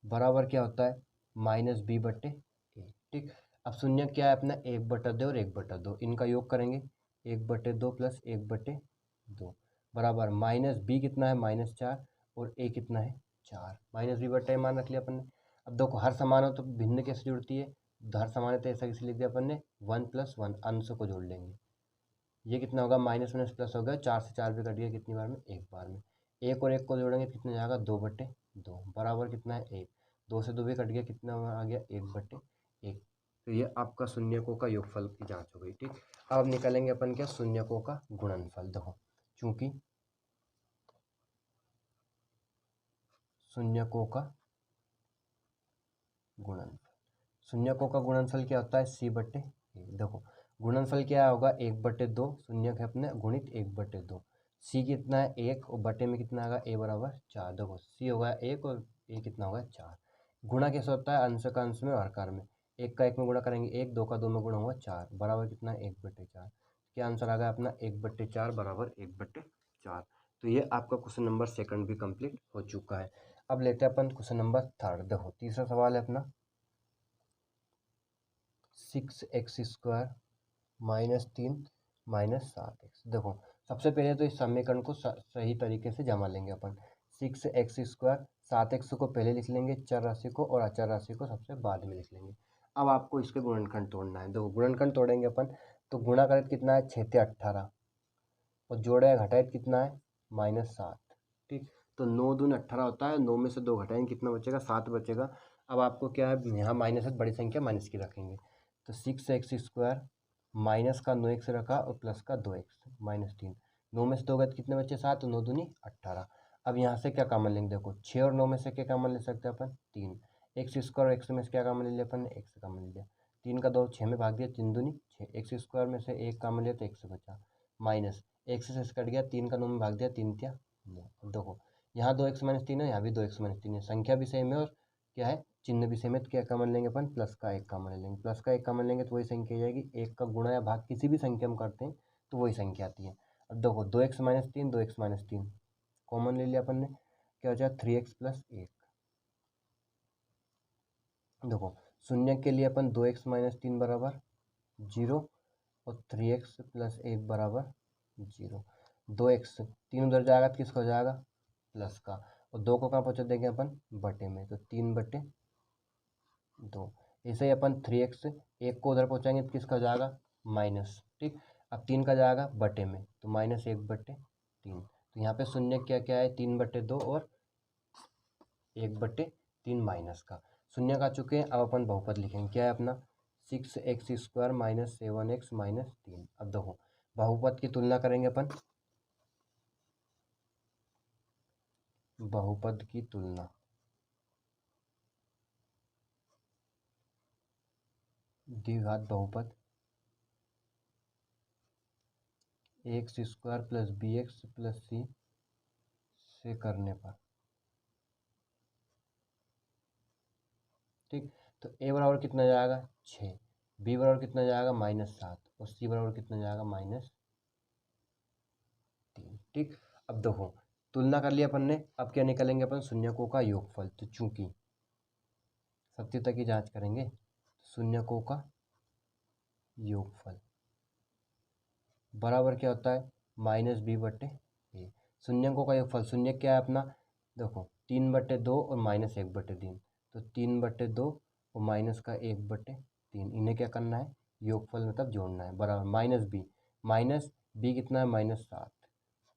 बराबर क्या होता है, -b/a। ठीक, अब शून्य क्या है अपना, 1/2 और 1/2, इनका योग करेंगे, 1/2 प्लस 1/2 बराबर -b कितना है, -4 और a कितना है, 4। -b/a मान रख लिया अपन ने। अब देखो हर समान हो तो भिन्न कैसे जुड़ती है, हर समान है तो ऐसा कैसे लिख दिया अपन ने, 1 + 1 अंश को जोड़ लेंगे। ये कितना होगा, माइनस माइनस प्लस हो गया, 4 से 4 भी कट गया, कितनी बार में, एक बार में। एक और एक को जोड़ेंगे तो कितना जाएगा, 2/2 बराबर कितना है, 1। 2 से 2 भी कट गया, कितना आ गया, 1/1। तो ये आपका शून्यकों का योगफल की जांच हो गई। ठीक, अब निकालेंगे अपन क्या, शून्यकों का गुणनफल। देखो चूंकि शून्यकों का गुणनफल, शून्यकों का गुणनफल क्या होता है, c/a। देखो गुणनफल क्या होगा, 1/2 शून्य है अपने गुणित 1/2। c कितना है, 1 और बटे में कितना आएगा, a बराबर 4। देखो c होगा 1 और a कितना होगा, 4। गुणा कैसे होता है, अंश का अंश में और हर में, 1 का 1 में गुणा करेंगे 1, 2 का 2 में गुणा होगा 4, बराबर कितना है, 1/4। क्या आंसर आ गया अपना, 1/4 बराबर 1/4। तो ये आपका क्वेश्चन नंबर सेकंड भी कंप्लीट हो चुका है। अब लेते हैं अपन क्वेश्चन नंबर थर्ड। देखो तीसरा सवाल है अपना, 6x² -3 -7x। देखो सबसे पहले तो इस समीकरण को सही तरीके से जमा लेंगे अपन। 6x², 7x को पहले लिख लेंगे चर राशि को, और अचर राशि को सबसे बाद में लिख लेंगे। अब आपको इसके गुणनखंड तोड़ना है। देखो गुणनखंड तोड़ेंगे अपन, तो गुणा करें कितना है, 6 × 18 और जोड़े घटाए कितना है, -7। ठीक, तो 9 दूनी 18 होता है, 9 में से 2 घटाएंगे कितना बचेगा, 7 बचेगा। अब आपको क्या है, यहाँ माइनस है, बड़ी संख्या माइनस की रखेंगे, तो 6x² माइनस का 9x रखा और प्लस का 2x -3। 9 में से 2 गए कितने बच्चे, 7, 9 दूनी 18। अब यहाँ से क्या कॉमन लेंगे, देखो 6 और 9 में से क्या कॉमन ले सकते हैं अपन, 3। x² और x में से क्या कॉमन ले लिया अपन ने, x कॉमन ले लिया। 3 का 2 6 में भाग दिया, 3 दूनी 6। x² में से 1 कॉमन लिया तो x बचा, माइनस x से कट गया, 3 का 9 में भाग दिया, 3 × 9। अब देखो यहाँ 2x - 3 है, यहाँ भी 2x - 3 है, संख्या भी सेम है और क्या है, चिन्ह भी सेम है, तो क्या कॉमन लेंगे अपन, प्लस का 1 कॉमन ले लेंगे। प्लस का 1 कॉमन लेंगे तो वही संख्या आ जाएगी, 1 का गुणा या भाग किसी भी संख्या में करते हैं तो वही संख्या आती है। अब देखो 2x - 3, 2x - 3 कॉमन ले लिया अपन ने, क्या हो जाएगा, 3x + 1। देखो शून्य के लिए अपन 2x - 3 बराबर 0 और 3x + 1 बराबर 0। 2x 3 उधर जाएगा तो किसका हो जाएगा, प्लस का, और 2 को कहाँ पहुँचा देंगे अपन, बटे में, तो 3/2। ऐसे ही अपन 3x 1 को उधर पहुँचाएंगे तो किसका हो जाएगा, माइनस। ठीक, अब 3 का जाएगा बटे में, तो -1/3। तो यहाँ पे शून्य क्या क्या है, 3/2 और 1/3 माइनस का। शून्य का चुके हैं, अब अपन बहुपद लिखेंगे, क्या है अपना, 6x² - 7x - 3। अब देखो बहुपद की तुलना करेंगे अपन, बहुपद की तुलना द्विघात बहुपद x square plus b x plus c से करने पर। ठीक, तो ए बराबर कितना जाएगा 6, बी बराबर कितना जाएगा -7 और सी बराबर कितना जाएगा -3। ठीक, अब देखो तुलना कर लिया अपन ने, अब क्या निकालेंगे अपन शून्यकों का योगफल। तो चूंकि सत्यता की जांच करेंगे, शून्यकों का योगफल बराबर क्या होता है -b/a। शून्यकों का योगफल, शून्य क्या है अपना, देखो 3/2 और -1/3, तो 3/2 और माइनस का 1/3, इन्हें क्या करना है, योगफल मतलब जोड़ना है, बराबर -b कितना है -7,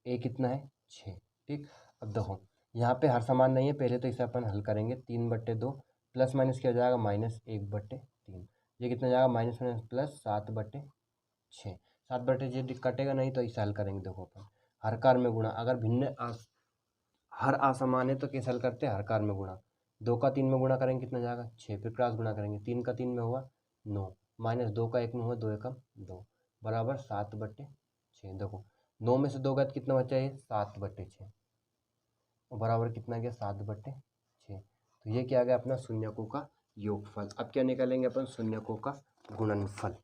ए कितना है 6। ठीक, अब देखो यहाँ पे हर समान नहीं है, पहले तो इसे अपन हल करेंगे। 3/2 प्लस माइनस क्या हो जाएगा -1/3, ये कितना जाएगा माइनस प्लस 7/6। 7/6 कटेगा नहीं, तो इसे हल करेंगे। देखो अपन हर कार में गुणा, अगर भिन्न हर असमान है तो कैसे हल करते हैं, हर कार में गुणा। 2 का 3 में गुणा करेंगे कितना जाएगा 6, फिर क्रॉस गुणा करेंगे, 3 का 3 में हुआ 9, -2 का 1 में हुआ 2 एकम 2, बराबर 7/6। देखो 9 में से 2 गया कितना बचा है 7/6, और बराबर कितना गया 7/6। तो ये क्या आ गया अपना शून्यकों का योगफल। अब क्या निकालेंगे अपन, शून्यकों का गुणनफल।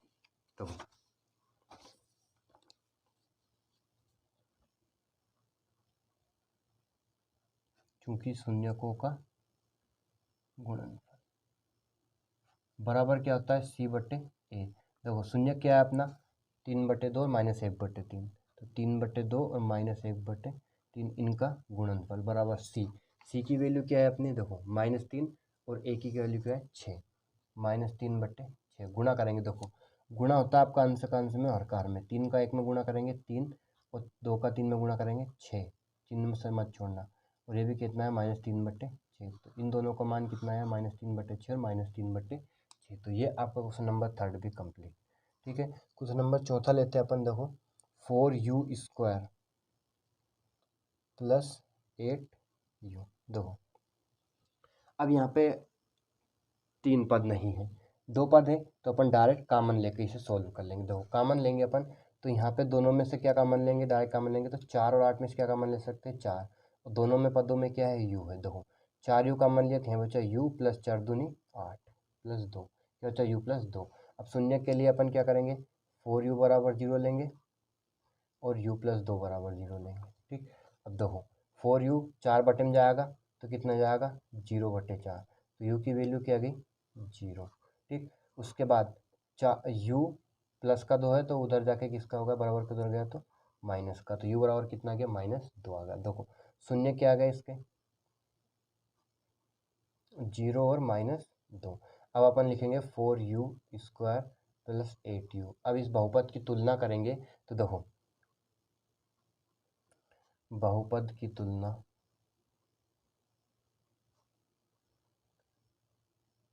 तो चूंकि शून्यकों का गुणनफल बराबर क्या होता है c/a। देखो शून्य क्या है अपना 3/2 और -1/3, तो 3/2 और -1/3 इनका गुणनफल बराबर c की वैल्यू क्या है अपनी, देखो -3 और a की वैल्यू क्या है 6, -3/6 गुणा करेंगे। देखो गुणा होता है आपका अंश का अंश में, हर कार में। 3 का 1 में गुणा करेंगे 3, और 2 का 3 में गुणा करेंगे 6, चिन्ह से मत छोड़ना, और ये भी कितना है -3/6। तो इन दोनों का मान कितना है -3/6 और -3/6। तो ये आपका क्वेश्चन नंबर 3 भी कंप्लीट। ठीक है, क्वेश्चन नंबर 4 लेते हैं अपन। देखो 4u² प्लस 8u। देखो अब यहाँ पे 3 पद नहीं है, 2 पद है, तो अपन डायरेक्ट कामन लेके इसे सोल्व कर लेंगे। देखो कामन लेंगे अपन, तो यहाँ पे दोनों में से क्या कामन लेंगे, डायरेक्ट कामन लेंगे, तो 4 और 8 में से क्या कामन ले सकते हैं 4, और दोनों में पदों में क्या है u है। देखो 4u कामन लिया, यहाँ बचा u प्लस 4 दूनी 8 प्लस 2, क्या बचा u प्लस 2। अब शून्य के लिए अपन क्या करेंगे, 4u बराबर 0 लेंगे और u प्लस 2 बराबर 0 लेंगे। ठीक, अब देखो 4u 4 बटे में जाएगा तो कितना जाएगा 0/4, तो u की वैल्यू क्या आ गई 0। ठीक, उसके बाद u प्लस का 2 है, तो उधर जाके किसका होगा, बराबर के उधर गया तो माइनस का, तो u बराबर कितना आ गया -2 आ गया। देखो शून्य क्या आ गया इसके 0 और -2। अब अपन लिखेंगे 4u² प्लस 8u। अब इस बहुपद की तुलना करेंगे, तो देखो बहुपद की तुलना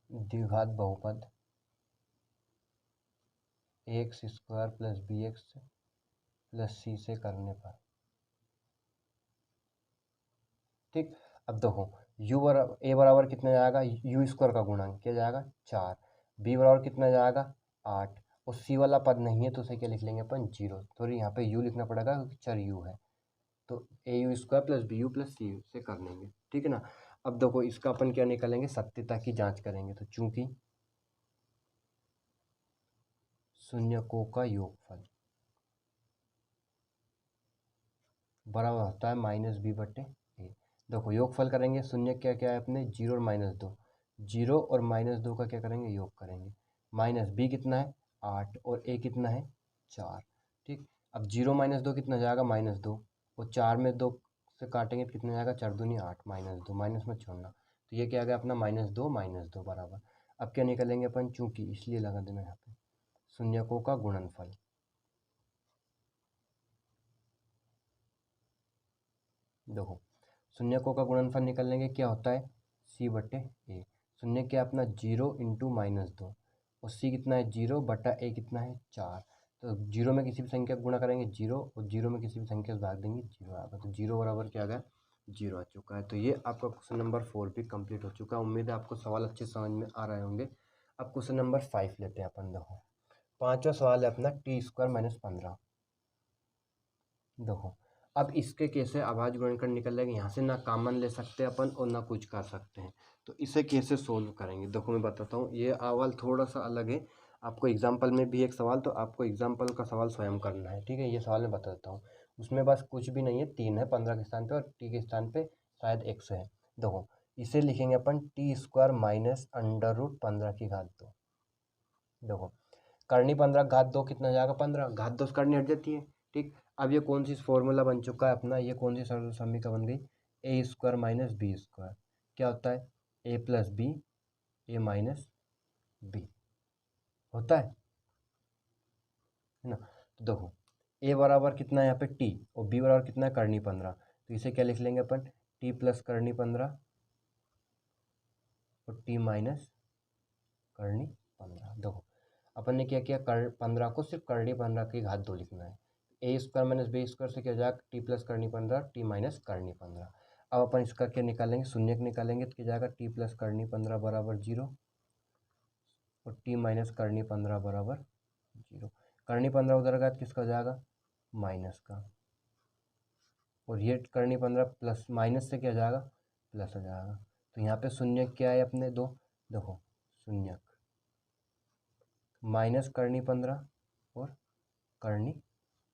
द्विघात बहुपद x² plus bx plus c से करने पर। ठीक, अब देखो a बराबर कितना जाएगा, u² का गुणांक क्या जाएगा 4, b बराबर कितना जाएगा 8, और c वाला पद नहीं है तो उसे क्या लिख लेंगे अपन 0। तो यहाँ पे u लिखना पड़ेगा क्योंकि चर u है, तो au² plus bu plus c से कर लेंगे। ठीक है ना, अब देखो इसका अपन क्या निकालेंगे, सत्यता की जांच करेंगे। तो चूंकि शून्यकों का योगफल बराबर होता है -b/a। देखो योगफल करेंगे, शून्य क्या क्या है अपने 0 और -2, 0 और -2 का क्या करेंगे योग करेंगे। -b कितना है 8 और a कितना है 4। ठीक, अब 0 -2 कितना जाएगा -2, और 4 में 2 से काटेंगे तो कितना जाएगा 4 दूनी 8 -2, माइनस में छोड़ना, तो ये क्या आ गया अपना -2 बराबर। अब क्या निकलेंगे अपन, चूंकि इसलिए लगा देना यहाँ पे शून्यकों का गुणनफल। देखो शून्यकों का गुणनफल निकलने के क्या होता है c/a। शून्य क्या अपना 0 × -2, और c कितना है 0/a कितना है 4, तो 0 में किसी भी संख्या को गुणा करेंगे 0, और 0 में किसी भी संख्या से भाग देंगे 0 आएगा, तो 0 बराबर क्या आ गया 0 आ चुका है। तो ये आपका क्वेश्चन नंबर 4 भी कंप्लीट हो चुका है। उम्मीद है आपको सवाल अच्छे समझ में आ रहे होंगे। अब क्वेश्चन नंबर 5 लेते हैं अपन। देखो पांचवा सवाल है अपना टी स्क्वायर माइनस 15। देखो अब इसके कैसे आवाज गुणन कर निकल जाएगा, यहाँ से ना कॉमन ले सकते हैं अपन और ना कुछ कर सकते हैं, तो इसे कैसे सोल्व करेंगे। देखो मैं बताता हूँ, ये सवाल थोड़ा सा अलग है। आपको एग्जाम्पल में भी एक सवाल, तो आपको एग्जाम्पल का सवाल स्वयं करना है, ठीक है। ये सवाल मैं बता देता हूँ, उसमें बस कुछ भी नहीं है, 3 है 15 के स्थान पे और टी के स्थान पे शायद x है। देखो इसे लिखेंगे अपन t square minus under root 15 की घात 2। देखो करनी 15 घात 2 कितना जाएगा 15, घात 2 से करनी हट जाती है, ठीक। अब ये कौन सी फॉर्मूला बन चुका है अपना, ये कौन सी सरल समीकरण बन गई, ए स्क्वायर माइनस बी स्क्वायर। क्या होता है, ए plus B, A minus B होता है ना। तो देखो ए बराबर कितना है यहाँ पे टी, और बी बराबर कितना है करनी 15, तो इसे क्या लिख लेंगे अपन, टी प्लस करनी 15 और टी माइनस करनी 15। देखो अपन ने क्या किया, 15 को सिर्फ करनी 15 की घात 2 लिखना है। ए स्क्वायर माइनस बी स्क्वायर से क्या हो जाएगा, टी प्लस करनी 15 टी माइनस करनी 15। अब अपन इसका क्या निकालेंगे, शून्य निकालेंगे, तो क्या जाएगा टी प्लस करनी 15 बराबर 0 और टी माइनस करनी 15 बराबर 0। करनी 15 उधर का किसका हो जाएगा, माइनस का, और ये करनी 15 प्लस माइनस से क्या हो जाएगा, प्लस हो जाएगा। तो यहाँ पे शून्य क्या है अपने दो, देखो शून्य माइनस करनी 15 और करनी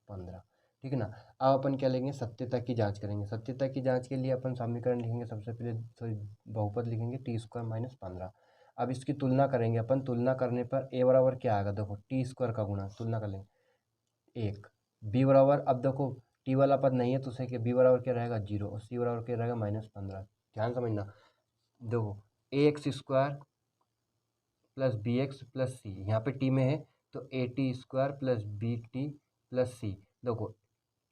15, ठीक है ना। अब अपन क्या लेंगे, सत्यता की जांच करेंगे। सत्यता की जांच के लिए अपन समीकरण लिखेंगे, सबसे पहले सॉरी बहुपद लिखेंगे टी स्क्वायर माइनस 15। अब इसकी तुलना करेंगे अपन, तुलना करने पर ए बराबर क्या आएगा, देखो टी स्क्वायर का गुणा, तुलना कर लेंगे 1, बी बराबर, अब देखो टी वाला पद नहीं है तो उसे क्या, बी बराबर क्या रहेगा 0 और सी बराबर क्या रहेगा माइनस 15। ध्यान समझना, देखो a x square plus b x plus c, यहाँ पे टी में है तो a t square plus b t plus c. देखो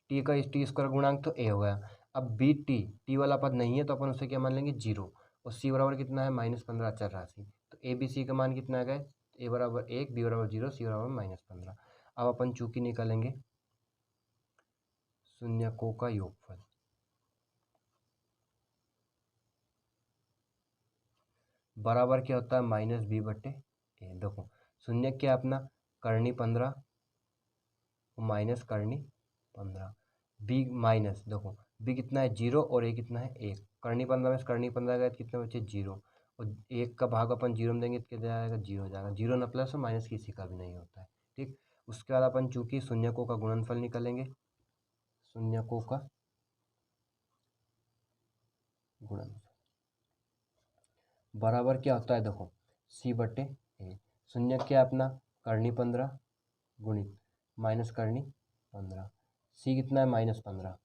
टी का टी स्क्वायर गुणांक तो ए हो गया। अब बी टी वाला पद नहीं है तो अपन उसे क्या मान लेंगे 0, और सी बराबर कितना है माइनस 15 अचर राशि, तो ए बी सी का मान कितना आ गया, ए बराबर 1, बी बराबर 0, सी बराबर माइनस 15। अब अपन चूंकि निकालेंगे शून्यकों का योगफल, बराबर क्या होता है माइनस बी बटे ए। देखो शून्य क्या अपना करनी 15 माइनस करनी 15, बी माइनस, देखो बी कितना है 0 और ए कितना है 1, करनी 15 में से करनी 15 गया तो कितने बचे 0, और 1 का भाग अपन 0 में देंगे तो क्या जाएगा 0 हो जाएगा, 0 ना प्लस और माइनस किसी का भी नहीं होता है, ठीक। उसके बाद अपन चूंकि शून्यकों का गुणनफल निकालेंगे, शून्यकों का गुणनफल बराबर क्या होता है, देखो सी बटे ए। शून्य क्या अपना करनी 15 गुणित माइनस करनी 15, सी कितना है माइनस 15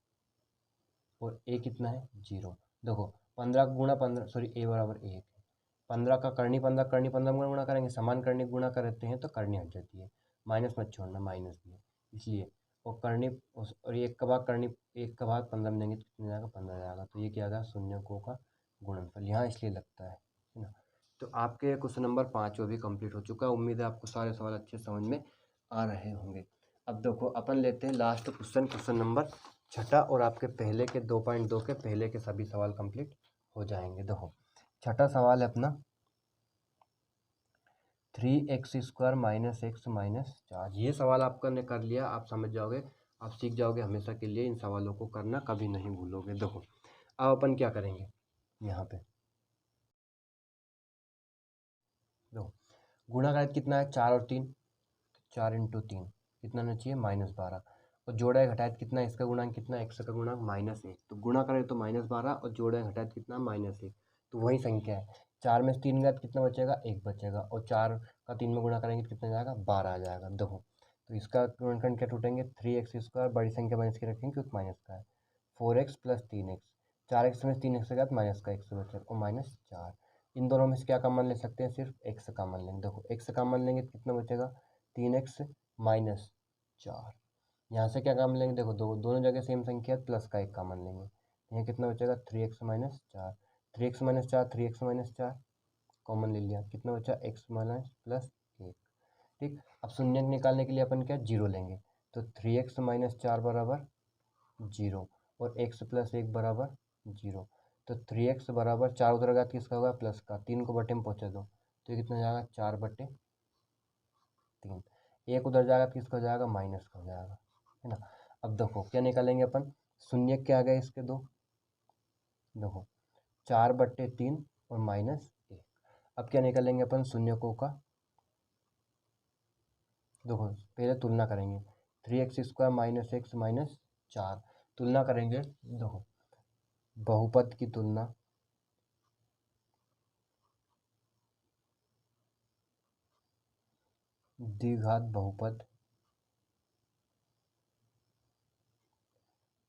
और ए कितना है 0। देखो 15 गुणा 15 सॉरी ए बराबर 1, 15 का करनी 15 करनी 15 में गुणा करेंगे, समान करनी गुणा करते हैं तो करनी हट जाती है, माइनस मत छोड़ना माइनस भी है इसलिए, और करनी और एक का भाग करनी, एक का भाग 15 में देंगे तो कितना जाएगा 15 जाएगा, तो ये क्या आ गया शून्यकों का गुणनफल, यहाँ इसलिए लगता है ना। तो आपके क्वेश्चन नंबर 5 वो भी कंप्लीट हो चुका है। उम्मीद है आपको सारे सवाल अच्छे समझ में आ रहे होंगे। अब देखो अपन लेते हैं लास्ट क्वेश्चन, क्वेश्चन नंबर 6 और आपके पहले के 2.2 के पहले के सभी सवाल कंप्लीट हो जाएंगे। देखो 6 सवाल है अपना 3x square minus x minus 4। ये सवाल आपका ने कर लिया, आप समझ जाओगे, आप सीख जाओगे हमेशा के लिए, इन सवालों को करना कभी नहीं भूलोगे। देखो अब अपन क्या करेंगे, यहाँ पे देखो गुणा का कितना है 4 और 3, 4 इंटू 3 कितना आना चाहिए -12, और जोड़ा है घटाया कितना, इसका गुणांक कितना, एक्स का गुणांक -1, तो गुणा करें तो -12 और जोड़ा है घटाया कितना -1, तो वही संख्या है। 4 में से 3 गया कितना बचेगा 1 बचेगा, और 4 का 3 में गुणा करेंगे तो कितना जाएगा 12 आ जाएगा। देखो तो इसका गुणनखंड क्या टूटेंगे, 3x स्क्वायर बड़ी संख्या माइनस की रखेंगे क्योंकि माइनस का है, 4x प्लस 3x, 4x में 3x का माइनस का x बचेगा और -4, इन दोनों में से क्या कॉमन ले सकते हैं, सिर्फ x कॉमन लेंगे। देखो x कॉमन लेंगे तो कितना बचेगा 3x माइनस 4, यहाँ से क्या कॉमन लेंगे, देखो दोनों जगह सेम संख्या प्लस का 1 कॉमन लेंगे, यहाँ कितना बचेगा 3x minus 4, 3x minus 4 3x minus 4 common ले लिया, कितना बचा x माइनस प्लस 1, ठीक। अब शून्य निकालने के लिए अपन क्या 0 लेंगे, तो 3x माइनस 4 बराबर 0 और x प्लस 1 बराबर 0, तो 3x बराबर 4 उधर का किसका होगा प्लस का, 3 को बटे में पहुँचा दो तो ये कितना हो जाएगा 4/3। एक उधर जाएगा तो किसका हो जाएगा माइनस का हो जाएगा, है ना। अब देखो क्या निकालेंगे अपन, शून्य क्या आ गए इसके दो, देखो 4/3 और -1। अब क्या निकालेंगे अपन शून्य को का, देखो पहले तुलना करेंगे 3x² - x -4, तुलना करेंगे, देखो बहुपद की तुलना, द्विघात बहुपद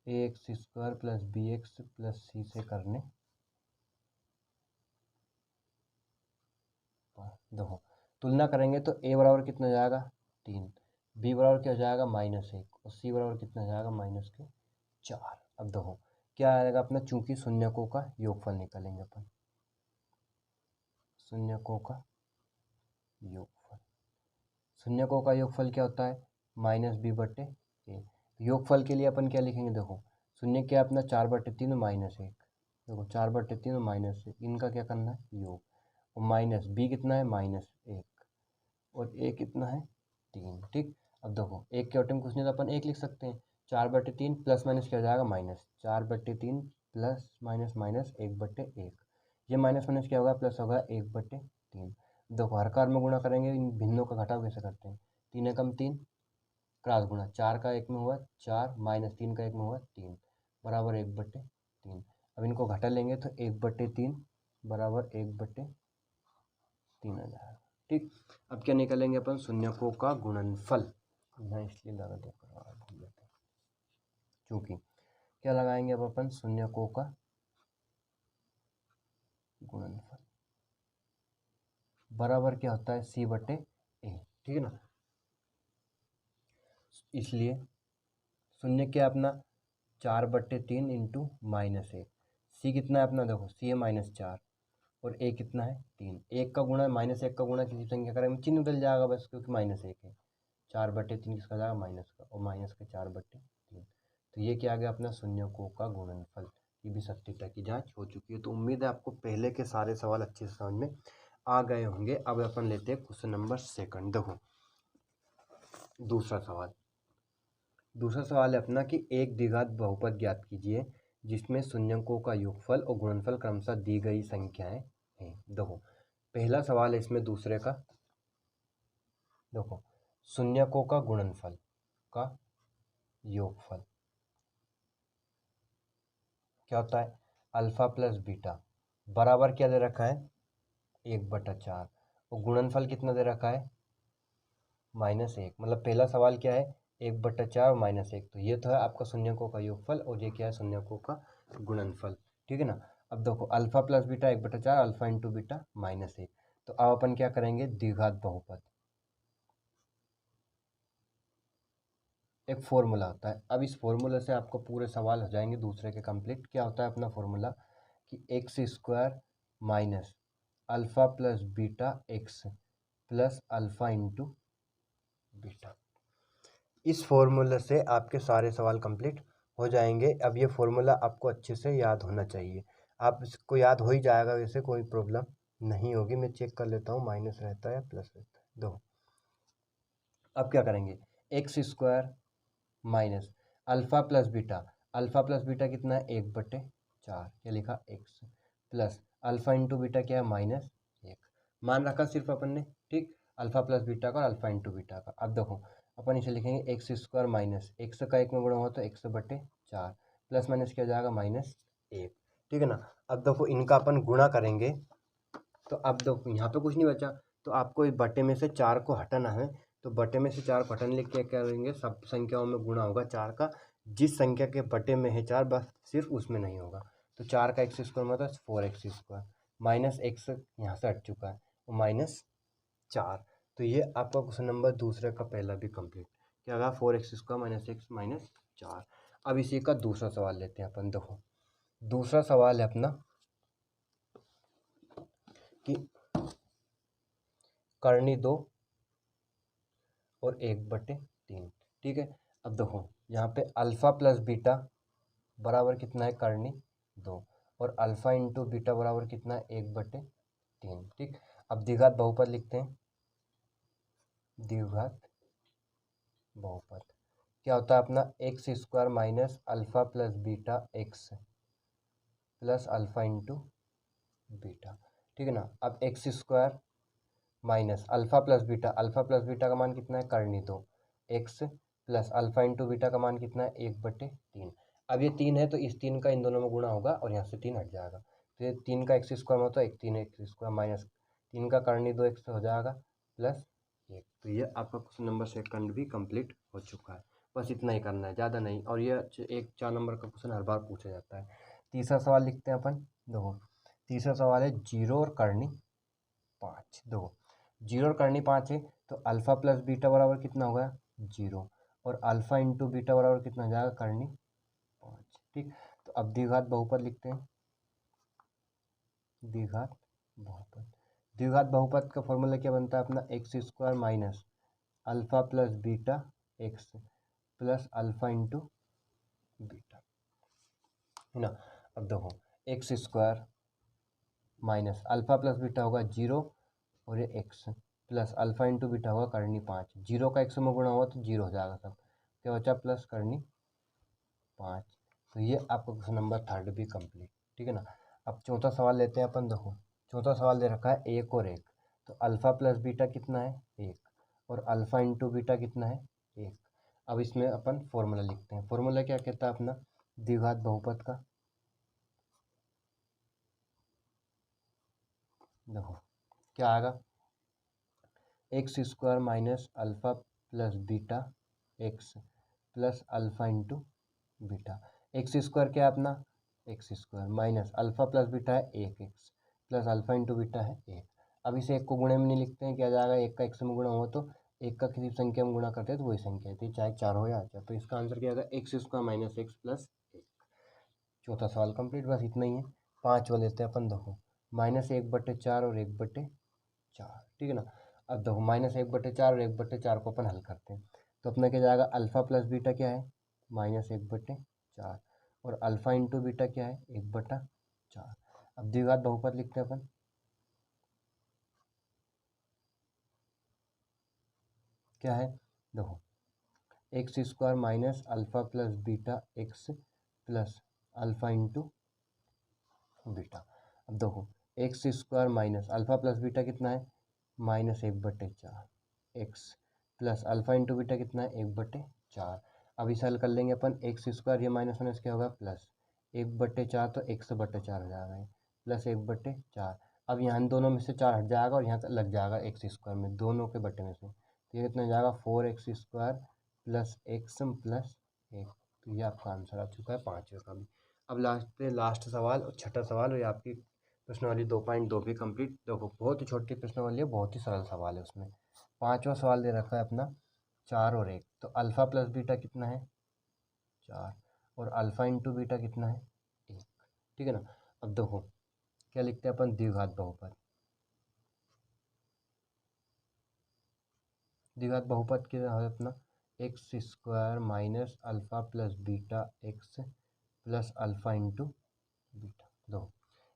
ax² + bx + c से करने, देखो तुलना करेंगे तो a बराबर कितना हो जाएगा 3, b बराबर क्या हो जाएगा -1 और c बराबर कितना हो जाएगा -4। अब देखो क्या आएगा अपना, चूंकि शून्यकों का योगफल निकालेंगे अपन, शून्यकों का योगफल, शून्यकों का योगफल क्या होता है -b/a। योगफल के लिए अपन क्या लिखेंगे, देखो शून्य क्या अपना 4/3 और -1, देखो 4/3 और -1 इनका क्या करना है योग, और माइनस b कितना है -1 और a कितना है 3, ठीक। अब देखो एक के ऑटो में कुछ नहीं तो अपन 1 लिख सकते हैं, 4/3 प्लस माइनस क्या हो जाएगा माइनस, 4/3 प्लस माइनस माइनस 1/1, ये माइनस माइनस क्या होगा प्लस होगा 1/3। देखो हर कार में गुणा करेंगे, इन भिन्नों का घटाव कैसे करते हैं, 3 एकम 3 क्रॉस गुणा, 4 का 1 में हुआ 4 -3 का 1 में हुआ 3 बराबर 1/3। अब इनको घटा लेंगे तो 1/3 बराबर 1/3 आ जाएगा, ठीक। अब क्या निकालेंगे अपन शून्यकों का गुणनफल, यहाँ इसलिए लगा दिया भूल जाते हैं, क्योंकि क्या लगाएंगे अब अपन शून्यकों का गुणनफल बराबर क्या होता है c/a, ठीक है ना। इसलिए शून्य क्या अपना 4/3 इंटू -1, सी कितना है अपना, देखो सी है -4 और ए कितना है 3, एक का गुणा -1 का गुणा किसी संख्या करेंगे चिन्ह बदल जाएगा बस, क्योंकि -1 है, 4/3 किसका जाएगा माइनस का, और माइनस का 4/3, तो ये क्या आ गया अपना शून्यकों का गुणनफल। ये भी सत्यता की जांच हो चुकी है। तो उम्मीद है आपको पहले के सारे सवाल अच्छे से समझ में आ गए होंगे। अब अपन लेते हैं क्वेश्चन नंबर 2। देखो दूसरा सवाल है अपना कि एक द्विघात बहुपद ज्ञात कीजिए जिसमें शून्यकों का योगफल और गुणनफल क्रमशः दी गई संख्याएं हैं। देखो पहला सवाल है इसमें दूसरे का, देखो शून्यकों का गुणनफल का योगफल क्या होता है, अल्फा प्लस बीटा बराबर क्या दे रखा है 1/4, और गुणनफल कितना दे रखा है -1। मतलब पहला सवाल क्या है 1/4 और -1, तो ये तो है आपका शून्यकों का योगफल और ये क्या है शून्यकों का गुणनफल, ठीक है ना। अब देखो alpha plus beta 1/4 alpha into beta -1, तो अब अपन क्या करेंगे द्विघात बहुपद, एक फॉर्मूला होता है। अब इस फॉर्मूला से आपको पूरे सवाल हो जाएंगे दूसरे के कंप्लीट। क्या होता है अपना फॉर्मूला कि x² minus alpha plus beta x plus alpha into beta. इस फॉर्मूला से आपके सारे सवाल कंप्लीट हो जाएंगे। अब ये फॉर्मूला आपको अच्छे से याद होना चाहिए, आप इसको याद हो ही जाएगा, वैसे कोई प्रॉब्लम नहीं होगी। मैं चेक कर लेता हूँ माइनस रहता है या प्लस रहता है, दो। अब क्या करेंगे x² minus alpha plus beta कितना है 1/4, क्या लिखा x plus alpha into beta क्या है -1, मान रखा सिर्फ अपन ने, ठीक। अल्फा प्लस बीटा का और अल्फा इंटू बीटा का। अब देखो अपन इसे लिखेंगे x² माइनस x का 1 में गुणा हुआ तो x/4 प्लस माइनस क्या जाएगा -1, ठीक है ना। अब देखो इनका अपन गुणा करेंगे तो अब देखो यहाँ पे कुछ नहीं बचा, तो आपको इस बटे में से 4 को हटाना है। तो बटे में से 4 को हटाने के क्या करेंगे, सब संख्याओं में गुणा होगा 4 का, जिस संख्या के बटे में है 4 बस सिर्फ उसमें नहीं होगा। तो 4 का x² मतलब 4x² माइनस x यहाँ से हट चुका है और -4। तो ये आपका क्वेश्चन नंबर दूसरे का पहला भी कंप्लीट क्या होगा 4x² माइनस x माइनस 4। अब इसी का दूसरा सवाल लेते हैं अपन। देखो दूसरा सवाल है अपना कि करनी 2 और 1/3, ठीक है। अब देखो यहाँ पे अल्फा प्लस बीटा बराबर कितना है करनी 2 और अल्फा इंटू बीटा बराबर कितना है 1/3, ठीक। अब द्विघात बहुपद लिखते हैं। द्विघात बहुपद क्या होता है अपना, x square minus alpha plus beta x plus alpha into beta, ठीक है ना। अब x square minus alpha plus beta का मान कितना है, करनी दो, x plus alpha into beta का मान कितना है, 1/3। अब ये 3 है तो इस 3 का इन दोनों में गुणा होगा और यहाँ से 3 हट जाएगा, तो ये 3 का एक्स स्क्वायर में होता है 3 एक्स स्क्वायर माइनस 3 का करनी 2 एक्स हो जाएगा प्लस 1। तो ये आपका क्वेश्चन नंबर सेकंड भी कंप्लीट हो चुका है। बस इतना ही करना है, ज़्यादा नहीं, और ये 4 नंबर का क्वेश्चन हर बार पूछा जाता है। तीसरा सवाल लिखते हैं अपन। देखो तीसरा सवाल है 0 और करनी 5। देखो 0 और करनी 5 है तो अल्फा प्लस बीटा बराबर कितना होगा, 0, और अल्फा इंटू बीटा बराबर कितना हो जाएगा, करनी 5। ठीक, तो अब द्विघात बहुपद लिखते हैं। द्विघात बहुपद, द्विघात बहुपद का फॉर्मूला क्या बनता है अपना, x square minus alpha plus beta x plus alpha into beta, है ना। अब देखो x square minus alpha plus beta होगा 0, और ये x plus alpha into beta होगा करनी 5। 0 का एक्स में गुणा होगा तो 0 हो जाएगा सब, क्या बचा प्लस करनी 5। तो ये आपका क्वेश्चन नंबर थर्ड भी कंप्लीट, ठीक है ना। अब चौथा सवाल लेते हैं अपन। देखो चौथा सवाल दे रखा है 1 और 1, तो अल्फा प्लस बीटा कितना है, 1, और अल्फा इंटू बीटा कितना है, 1। अब इसमें अपन फॉर्मूला लिखते हैं। फॉर्मूला क्या कहता है अपना, द्विघात बहुपद का। देखो क्या आएगा, x square minus alpha plus beta x plus alpha into beta. X square क्या है अपना, x square minus alpha plus beta है 1x plus alpha into beta है 1। अब इसे 1 को गुणे में नहीं लिखते हैं, क्या जाएगा, 1 का x में गुणा हो तो 1 का किसी संख्या में गुणा करते हैं तो वही संख्या आती है, चाहे 4 हो या 8। तो इसका आंसर क्या आएगा, x square minus x plus 1। चौथा सवाल कंप्लीट, बस इतना ही है। पाँचवा लेते हैं अपन। देखो -1/4 और 1/4, ठीक है ना। अब देखो -1/4 और 1/4 को अपन हल करते हैं तो अपना क्या जाएगा, अल्फा प्लस बीटा क्या है, -1/4, और अल्फा इंटू बीटा क्या है, 1/4। अब द्विघात बहुपद लिखते हैं अपन। क्या है, देखो x square minus alpha plus beta x plus alpha into beta. अब देखो x square minus alpha plus beta कितना है, -1/4 x plus alpha into beta कितना है, 1/4। अब इसे हल कर लेंगे अपन, एक्स स्क्वायर ये माइनस माइनस क्या होगा, प्लस 1/4 तो 1/4 हो जाएगा, प्लस 1/4। अब यहाँ इन दोनों में से 4 हट जाएगा और यहाँ तक लग जाएगा एक्स स्क्वायर में, दोनों के बटे में से, तो ये कितना हो जाएगा 4x square plus x plus 1। तो ये आपका आंसर आ चुका है पाँचवें का भी। अब लास्ट सवाल और छठा सवाल, और ये आपकी प्रश्नावली 2.2 भी कंप्लीट। देखो बहुत ही छोटी प्रश्नावली है, बहुत ही सरल सवाल है उसमें। पांचवा सवाल दे रखा है अपना 4 और 1, तो अल्फा प्लस बीटा कितना है, 4, और अल्फा इंटू बीटा कितना है, 1, ठीक है ना। अब देखो क्या लिखते हैं अपन, द्विघात बहुपद। द्विघात बहुपद क्या है अपना, x square minus alpha plus beta x plus alpha into beta. दो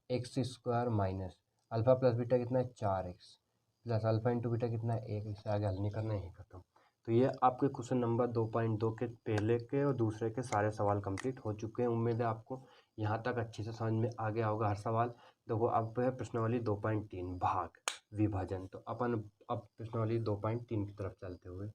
x square minus alpha plus beta कितना है, 4x plus alpha into beta कितना है, 1। इससे आगे हल नहीं करना है, यही खत्म। तो ये आपके क्वेश्चन नंबर 2.2 के पहले के और दूसरे के सारे सवाल कंप्लीट हो चुके हैं। उम्मीद है आपको यहाँ तक अच्छे से समझ में आ गया होगा हर सवाल। देखो अब है प्रश्नावली 2.3 भाग विभाजन। तो अपन अब प्रश्नावली 2.3 की तरफ चलते हुए,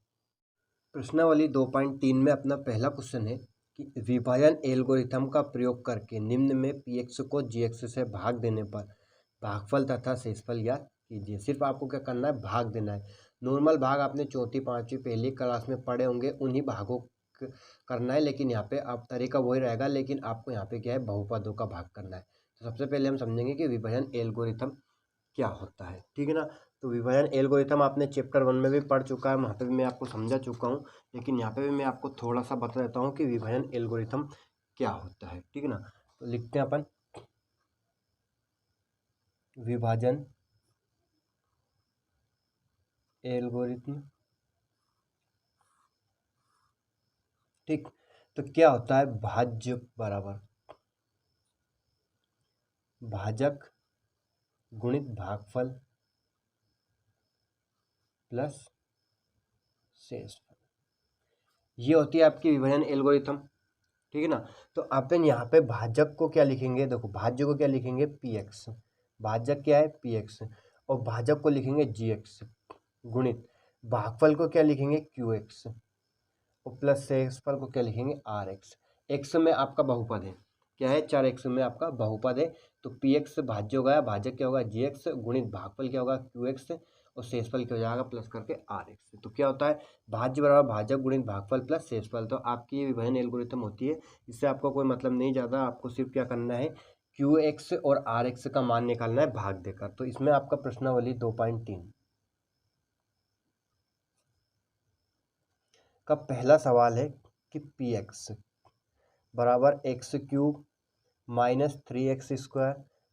प्रश्नावली 2.3 में अपना पहला क्वेश्चन है कि विभाजन एल्गोरिथम का प्रयोग करके निम्न में px को gx से भाग देने पर भागफल तथा शेषफल ज्ञात कीजिए। सिर्फ आपको क्या करना है, भाग देना है। नॉर्मल भाग आपने चौथी पांचवी पहली क्लास में पढ़े होंगे, उन्हीं भागों करना है, लेकिन यहाँ पे आप तरीका वही रहेगा, लेकिन आपको यहाँ पे क्या है, बहुपदों का भाग करना है। तो सबसे पहले हम समझेंगे कि विभाजन एल्गोरिथम क्या होता है, ठीक है ना। तो विभाजन एल्गोरिथम आपने चैप्टर 1 में भी पढ़ चुका है, वहाँ पे भी मैं आपको समझा चुका हूँ, लेकिन यहाँ पे भी मैं आपको थोड़ा सा बता देता हूँ कि विभाजन एल्गोरिथम क्या होता है, ठीक है ना। तो लिखते हैं अपन, विभाजन एल्गोरिथम, ठीक। तो क्या होता है, भाज्य बराबर भाजक गुणित भागफल प्लस शेषफल। ये होती है आपकी विभाजन एल्गोरिथम, ठीक है ना। तो अपन यहाँ पे भाजक को क्या लिखेंगे, देखो भाज्य को क्या लिखेंगे पी एक्स, भाजक क्या है पी एक्स, और भाजक को लिखेंगे जी एक्स, गुणित भागफल को क्या लिखेंगे क्यू एक्स, और प्लस शेषफल को क्या लिखेंगे आर एक्स। एक्स में आपका बहुपद है, क्या है 4x में आपका बहुपद है, तो पी एक्स भाज्य होगा, भाजक क्या होगा जी एक्स, गुणित भागफल क्या होगा क्यू एक्स, और शेषफल क्या हो जाएगा प्लस करके आर एक्स। तो क्या होता है भाज्य बराबर भाजक गुणित भागफल प्लस शेषफल। तो आपकी ये विभाजन एल्गोरिथम होती है, इससे आपको कोई मतलब नहीं ज़्यादा, आपको सिर्फ क्या करना है क्यू एक्स और आर एक्स का मान निकालना है भाग देकर। तो इसमें आपका प्रश्नावली 2.3 का पहला सवाल है कि पी एक्स बराबर x cube minus 3x square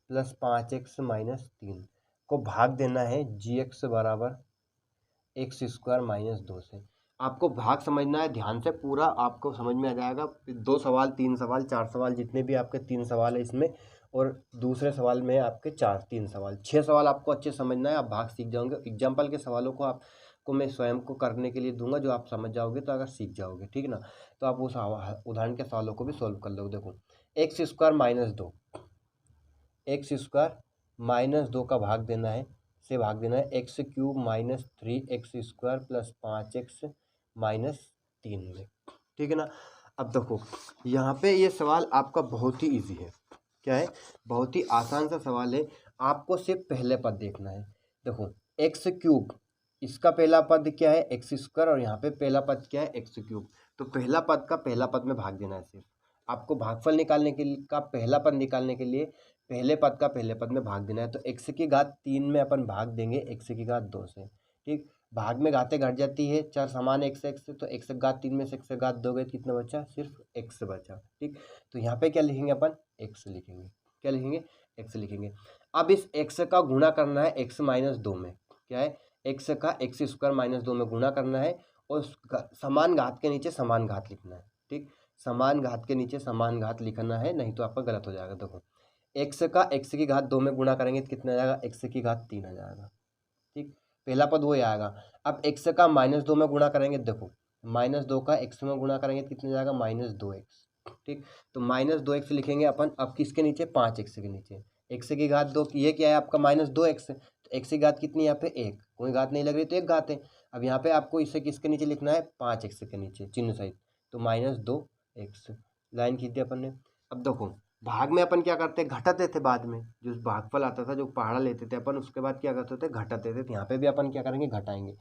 plus 5x minus 3 को भाग देना है जी एक्स बराबर एक्स स्क्वायर माइनस 2 से। आपको भाग समझना है ध्यान से, पूरा आपको समझ में आ जाएगा। 2 सवाल 3 सवाल 4 सवाल जितने भी आपके 3 सवाल है इसमें, और दूसरे सवाल में आपके 3 सवाल 6 सवाल आपको अच्छे समझना है, आप भाग सीख जाओगे। एग्जाम्पल के सवालों को आपको मैं स्वयं को करने के लिए दूंगा, जो आप समझ जाओगे तो अगर सीख जाओगे, ठीक है ना। तो आप उस उदाहरण के सवालों को भी सोल्व कर लो। देखो x square minus 2, x square minus 2 का भाग देना है, से भाग देना है x cube minus 3x square plus 5x minus 3 में, ठीक है ना। अब देखो यहाँ पे ये सवाल आपका बहुत ही इजी है, क्या है बहुत ही आसान सा सवाल है। आपको सिर्फ पहले पद देखना है। देखो एक्स क्यूब, इसका पहला पद क्या है एक्स स्क्वायर, और यहाँ पे पहला पद क्या है एक्स क्यूब। तो पहला पद का पहला पद में भाग देना है। सिर्फ आपको भागफल निकालने के लिए, का पहला पद निकालने के लिए पहले पद का पहले पद में भाग देना है। तो एक्स की घात 3 में अपन भाग देंगे एक्स की घात 2 से, ठीक। भाग में घातें घट जाती है, चार समान एक्स एक्स, तो एक्स की घात 3 में से एक्स की घात 2 गए, कितना बचा सिर्फ एक्स बचा, ठीक। तो यहाँ पे क्या लिखेंगे अपन एक्स लिखेंगे, क्या लिखेंगे एक्स लिखेंगे। अब इस एक्स का गुणा करना है एक्स माइनस 2 में, क्या है एक्स का एक्स स्क्वायर माइनस 2 में गुणा करना है, और समान घात के नीचे समान घात लिखना है, ठीक। समान घात के नीचे समान घात लिखना है, नहीं तो आपका गलत हो जाएगा। देखो एक्स का एक्स की घात 2 में गुणा करेंगे तो कितना आ जाएगा एक्स की घात 3 आ जाएगा, ठीक। पहला पद वही आएगा। अब एक्स का माइनस 2 में गुणा करेंगे, देखो माइनस 2 का एक्स में गुणा करेंगे तो कितना आ जाएगा माइनस 2x, ठीक। तो माइनस 2x लिखेंगे अपन। अब किसके नीचे 5x के नीचे, एक्स की घात 2, ये क्या है आपका माइनस 2x, तो एक्स की घात कितनी है यहाँ पे 1, कोई घात नहीं लग रही तो एक घात है। अब यहाँ पे आपको इसे किसके नीचे लिखना है 5x के नीचे चिन्ह सहित, तो माइनस 2x लाइन खींच दी अपन ने। अब देखो भाग में अपन क्या करते घटाते थे, बाद में जो भागफल आता था जो पहाड़ा लेते थे अपन, उसके बाद क्या करते थे घटाते थे। तो यहाँ पे भी अपन क्या करेंगे घटाएंगे।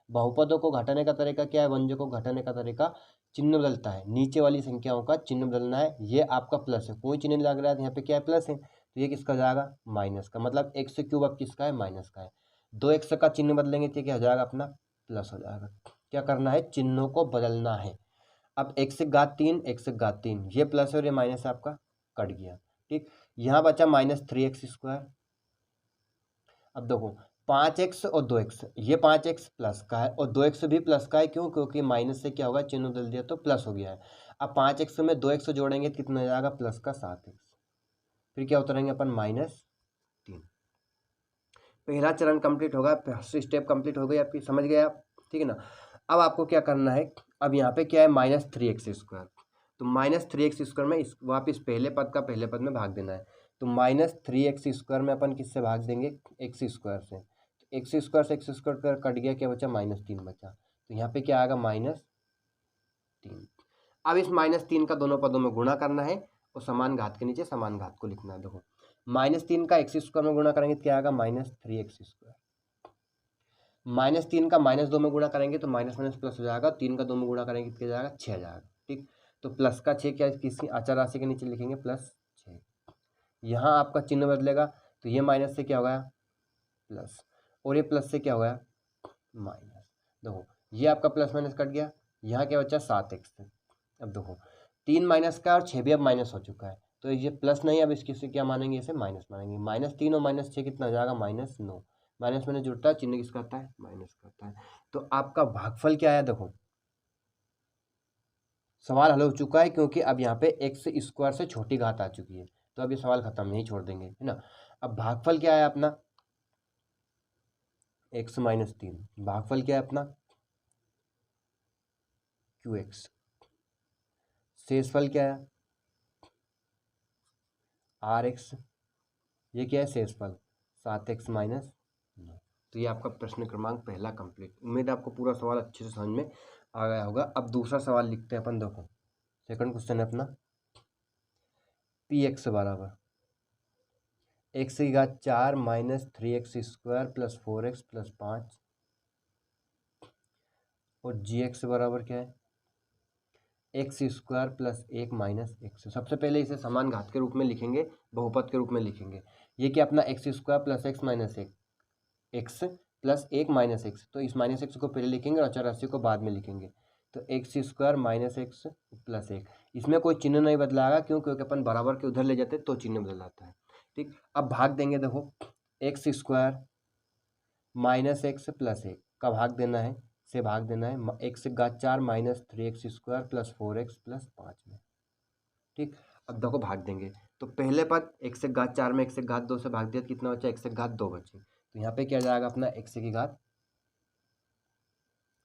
बहुपदों को घटाने का तरीका क्या है, व्यंजकों को घटाने का तरीका चिन्ह बदलता है, नीचे वाली संख्याओं का चिन्ह बदलना है। ये आपका प्लस है, कोई चिन्ह लग रहा है यहाँ पे क्या है प्लस है, तो ये किसका जाएगा माइनस का, मतलब एक्स क्यूब अब किसका है माइनस का है। 2x का चिन्ह बदलेंगे तो क्या हो जाएगा अपना प्लस हो जाएगा। क्या करना है चिन्हों को बदलना है। अब एक्स की घात 3 एक्स की घात 3, ये प्लस है और ये माइनस आपका कट गया, ठीक। यहाँ बचा माइनस 3x स्क्वायर। अब देखो 5x और 2x, ये 5x प्लस का है और 2x भी प्लस का है, क्यों क्योंकि माइनस से क्या होगा चिन्ह बदल दिया तो प्लस हो गया है। अब 5x में 2x जोड़ेंगे तो कितना हो जाएगा प्लस का 7x, फिर क्या उतरेंगे अपन -3। पहला चरण कंप्लीट होगा, फर्स्ट स्टेप कंप्लीट हो गई आपकी, समझ गए आप, ठीक है ना। अब आपको क्या करना है, अब यहाँ पे क्या है -3x स्क्वायर, तो -3x स्क्वायर में इस वापिस पहले पद का पहले पद में भाग देना है। तो -3x स्क्वायर में अपन किससे भाग देंगे एक्स स्क्वायर से, तो एक्स स्क्वायर से एक्स स्क्वायर कट गया, क्या बचा -3 बचा। तो यहाँ पे क्या आएगा -3। अब इस -3 का दोनों पदों में गुणा करना है और समान घात के नीचे समान घात को लिखना है। देखो -3 का एक्स स्क्वायर में गुणा करेंगे तो क्या आएगा -3x स्क्वायर, -3 का -2 में गुणा करेंगे तो माइनस माइनस प्लस हो जाएगा, 3 का 2 में गुणा करेंगे कितना जाएगा 6 आ जाएगा, ठीक। तो प्लस का 6 क्या किसी अचर राशि के नीचे लिखेंगे +6। यहाँ आपका चिन्ह बदलेगा, तो ये माइनस से क्या हो गया प्लस, और ये प्लस से क्या हो गया माइनस। देखो ये आपका प्लस माइनस कट गया, यहाँ क्या बचा 7x। अब देखो 3 माइनस का और 6 भी अब माइनस हो चुका है, तो ये प्लस नहीं, अब इसकी से क्या मानेंगे इसे माइनस मानेंगे। -3 और -6 कितना हो जाएगा -9, माइनस में जुड़ता है चिन्ह किसका आता है माइनस का आता है। तो आपका भागफल क्या है, देखो सवाल हल हो चुका है, क्योंकि अब यहाँ पे एक्स स्क्वायर से छोटी घात आ चुकी है, तो अब ये सवाल खत्म, यही छोड़ देंगे, है ना। अब भागफल क्या है अपना एक्स माइनस 3, भागफल क्या है अपना क्यू एक्स, शेषफल क्या है आर एक्स, ये क्या है शेषफल 7x माइनस 9। तो ये आपका प्रश्न क्रमांक पहला कंप्लीट। उम्मीद है आपको पूरा सवाल अच्छे से समझ में आ गया होगा। अब दूसरा सवाल लिखते हैं अपन। देखो सेकंड क्वेश्चन है अपना पी एक्स बराबर एक्स की घात 4 minus 3x square plus 4x plus 5 और जी एक्स बराबर क्या है x square plus 1 minus x. सबसे पहले इसे समान घात के रूप में लिखेंगे, बहुपद के रूप में लिखेंगे। ये क्या अपना x square plus x minus एक एक्स प्लस 1 माइनस एक्स, तो इस माइनस एक्स को पहले लिखेंगे और अचर राशि को बाद में लिखेंगे। तो x square minus x plus 1, इसमें कोई चिन्ह नहीं बदलाएगा क्यों, क्योंकि अपन बराबर के उधर ले जाते तो चिन्ह बदल जाता है। ठीक, अब भाग देंगे। देखो x square minus x plus 1 का भाग देना है, से भाग देना है एक्स से घात 4 minus 3x square plus 4x plus 5 में। ठीक, अब देखो भाग देंगे तो पहले पद एक्स से घात 4 में एक्स से घात 2 से भाग दिया, कितना बचा एक्स से घात 2 बचे। तो यहाँ पे क्या जाएगा अपना एक्स की घात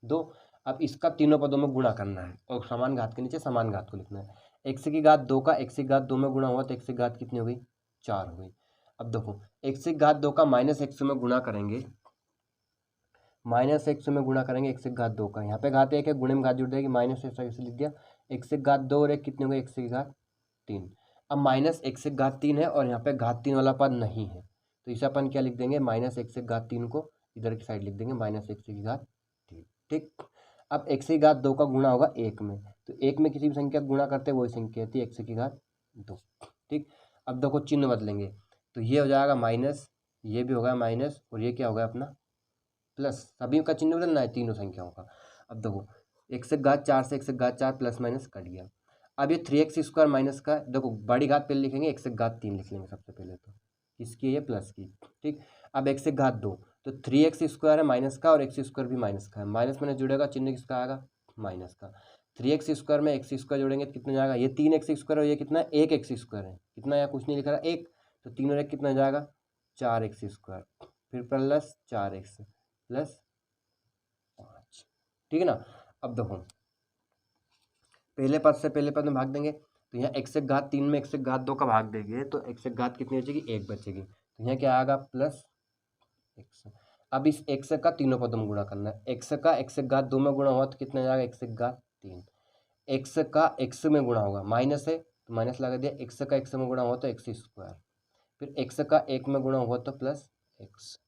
2। अब इसका तीनों पदों में गुणा करना है और समान घात के नीचे समान घात को लिखना है। एक्स की घात 2 का एक्स की घात 2 में गुणा हुआ तो एक्स की घात कितनी हो गई 4 हो गई। अब देखो एक्स की घात 2 का माइनस एक्स में गुणा करेंगे, माइनस एक्स में गुणा करेंगे एक्स की घात 2 का, यहाँ पे घात 1 है, गुणे में घात जुड़ जाएगी, माइनस एक्स लिख दिया। एक्स की घात 2 और 1 कितने हो गए एक्स की घात 3। अब माइनस एक्स की घात 3 है और यहाँ पे घात 3 वाला पद नहीं है, तो इसे अपन क्या लिख देंगे माइनस एक्स की घात 3 को इधर की साइड लिख देंगे माइनस एक्स की घात 3। ठीक, अब एक्स की घात 2 का गुणा होगा 1 में, तो 1 में किसी भी संख्या गुणा करते हैं वही संख्या होती है एक्स की घात 2। ठीक, अब देखो चिन्ह बदलेंगे तो ये हो जाएगा माइनस, ये भी होगा माइनस और ये क्या होगा अपना प्लस, सभी का चिन्ह बदलना है तीनों संख्याओं का। अब देखो एक्स से घात 4 से एक्स से घात 4 प्लस माइनस कट गया। अब ये 3x स्क्वायर माइनस का, देखो बड़ी घात पहले लिखेंगे, एक्स से घात 3 लिख लेंगे सबसे पहले, तो किसकी ये प्लस की। ठीक, अब एक्स से घात 2 तो 3x स्क्वायर है माइनस का और एक्स स्क्वायर भी माइनस का है, माइनस माइनस जुड़ेगा चिन्ह किसका आएगा माइनस का। 3x स्क्वायर में एक्स स्क्वायर जोड़ेंगे तो कितना जाएगा, ये 3x स्क्वायर और ये कितना 1x स्क्वायर है, कितना यहाँ कुछ नहीं लिखा रहा 1, तो 3 और 1 कितना जाएगा 4x स्क्वायर, फिर प्लस 4x प्लस 5। ठीक है ना। अब देखो पहले पद से पहले पद में भाग देंगे तो यहाँ एक्स से घात 3 में एक्स से घात 2 का भाग देंगे तो एक्स से घात कितनी बचेगी 1 बचेगी, तो यहाँ क्या आएगा प्लस एक्स। अब इस एक्स का तीनों पदों में गुणा करना है, एक्स का एक्स से घात 2 में गुणा हुआ तो कितना जाएगा एक्स से घात 3, एक्स का एक्स में गुणा होगा माइनस है तो माइनस लगा दिया, एक्स का एक्स में गुणा हुआ तो एक्स स्क्वायर, फिर एक्स का 1 में गुणा हुआ तो प्लस एक्स,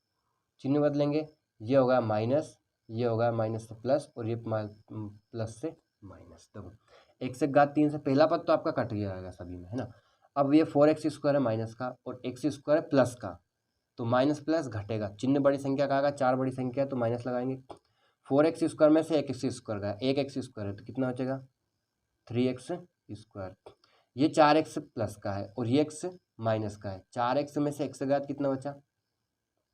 चिन्ह बदलेंगे, ये होगा माइनस, ये होगा माइनस से प्लस और ये प्लस से माइनस। देखो एक्स से घात 3 से पहला पद तो आपका कट गया आएगा सभी में, है ना। अब ये 4x स्क्वायर है माइनस का और एक्स स्क्वायर है प्लस का, तो माइनस प्लस घटेगा, चिन्ह बड़ी संख्या का आएगा, 4 बड़ी संख्या है तो माइनस लगाएंगे। 4x स्क्वायर में से एक एक्स स्क्वायर का एक एक्स स्क्वायर है तो कितना बचेगा 3x स्क्वायर, ये 4x प्लस का है और ये एक्स माइनस का है, 4x में से एक्स घात कितना बचा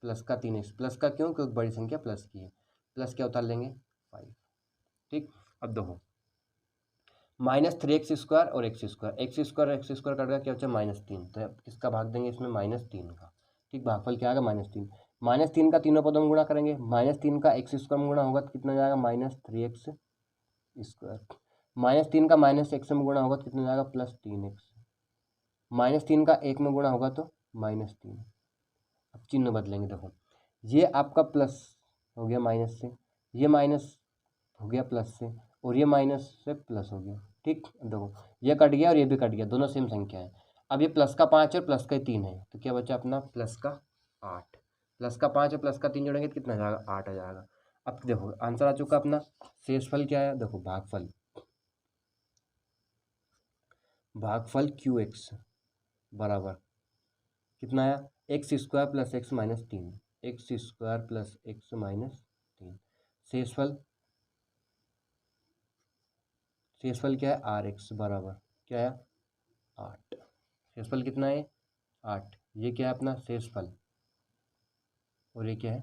प्लस का 3x, प्लस का क्यों क्योंकि बड़ी संख्या प्लस की है, प्लस क्या उतार लेंगे 5। ठीक, अब देखो माइनस 3x स्क्वायर और एक्स स्क्वायर कट गया, क्या बचा -3, तो अब किसका भाग देंगे इसमें -3 का। ठीक, भागफल क्या आएगा -3, -3 का तीनों पदों में गुणा करेंगे, -3 का एक्स स्क्वायर में गुणा होगा तो कितना जाएगा -3x स्क्वायर, -3 का -x में गुणा होगा तो कितना जाएगा +3x, -3 का 1 में गुणा होगा तो -3। अब चिन्ह बदलेंगे, देखो ये आपका प्लस हो गया माइनस से, ये माइनस हो गया प्लस से और ये माइनस से प्लस हो गया। ठीक, देखो ये कट गया और ये भी कट गया, दोनों सेम संख्या है। अब ये प्लस का 5 और प्लस का 3 है तो क्या बचा अपना प्लस का 8, प्लस का 5 और प्लस का 3 जोड़ेंगे तो कितना आ जाएगा 8 आ जाएगा। अब देखो आंसर आ चुका अपना, शेषफल क्या है, देखो भागफल, भागफल क्यू एक्स बराबर कितना आया x square plus x minus 3, x square plus x minus 3, शेषफल क्या है आर एक्स बराबर क्या है 8, शेषफल कितना है 8, ये क्या है अपना शेषफल और ये क्या है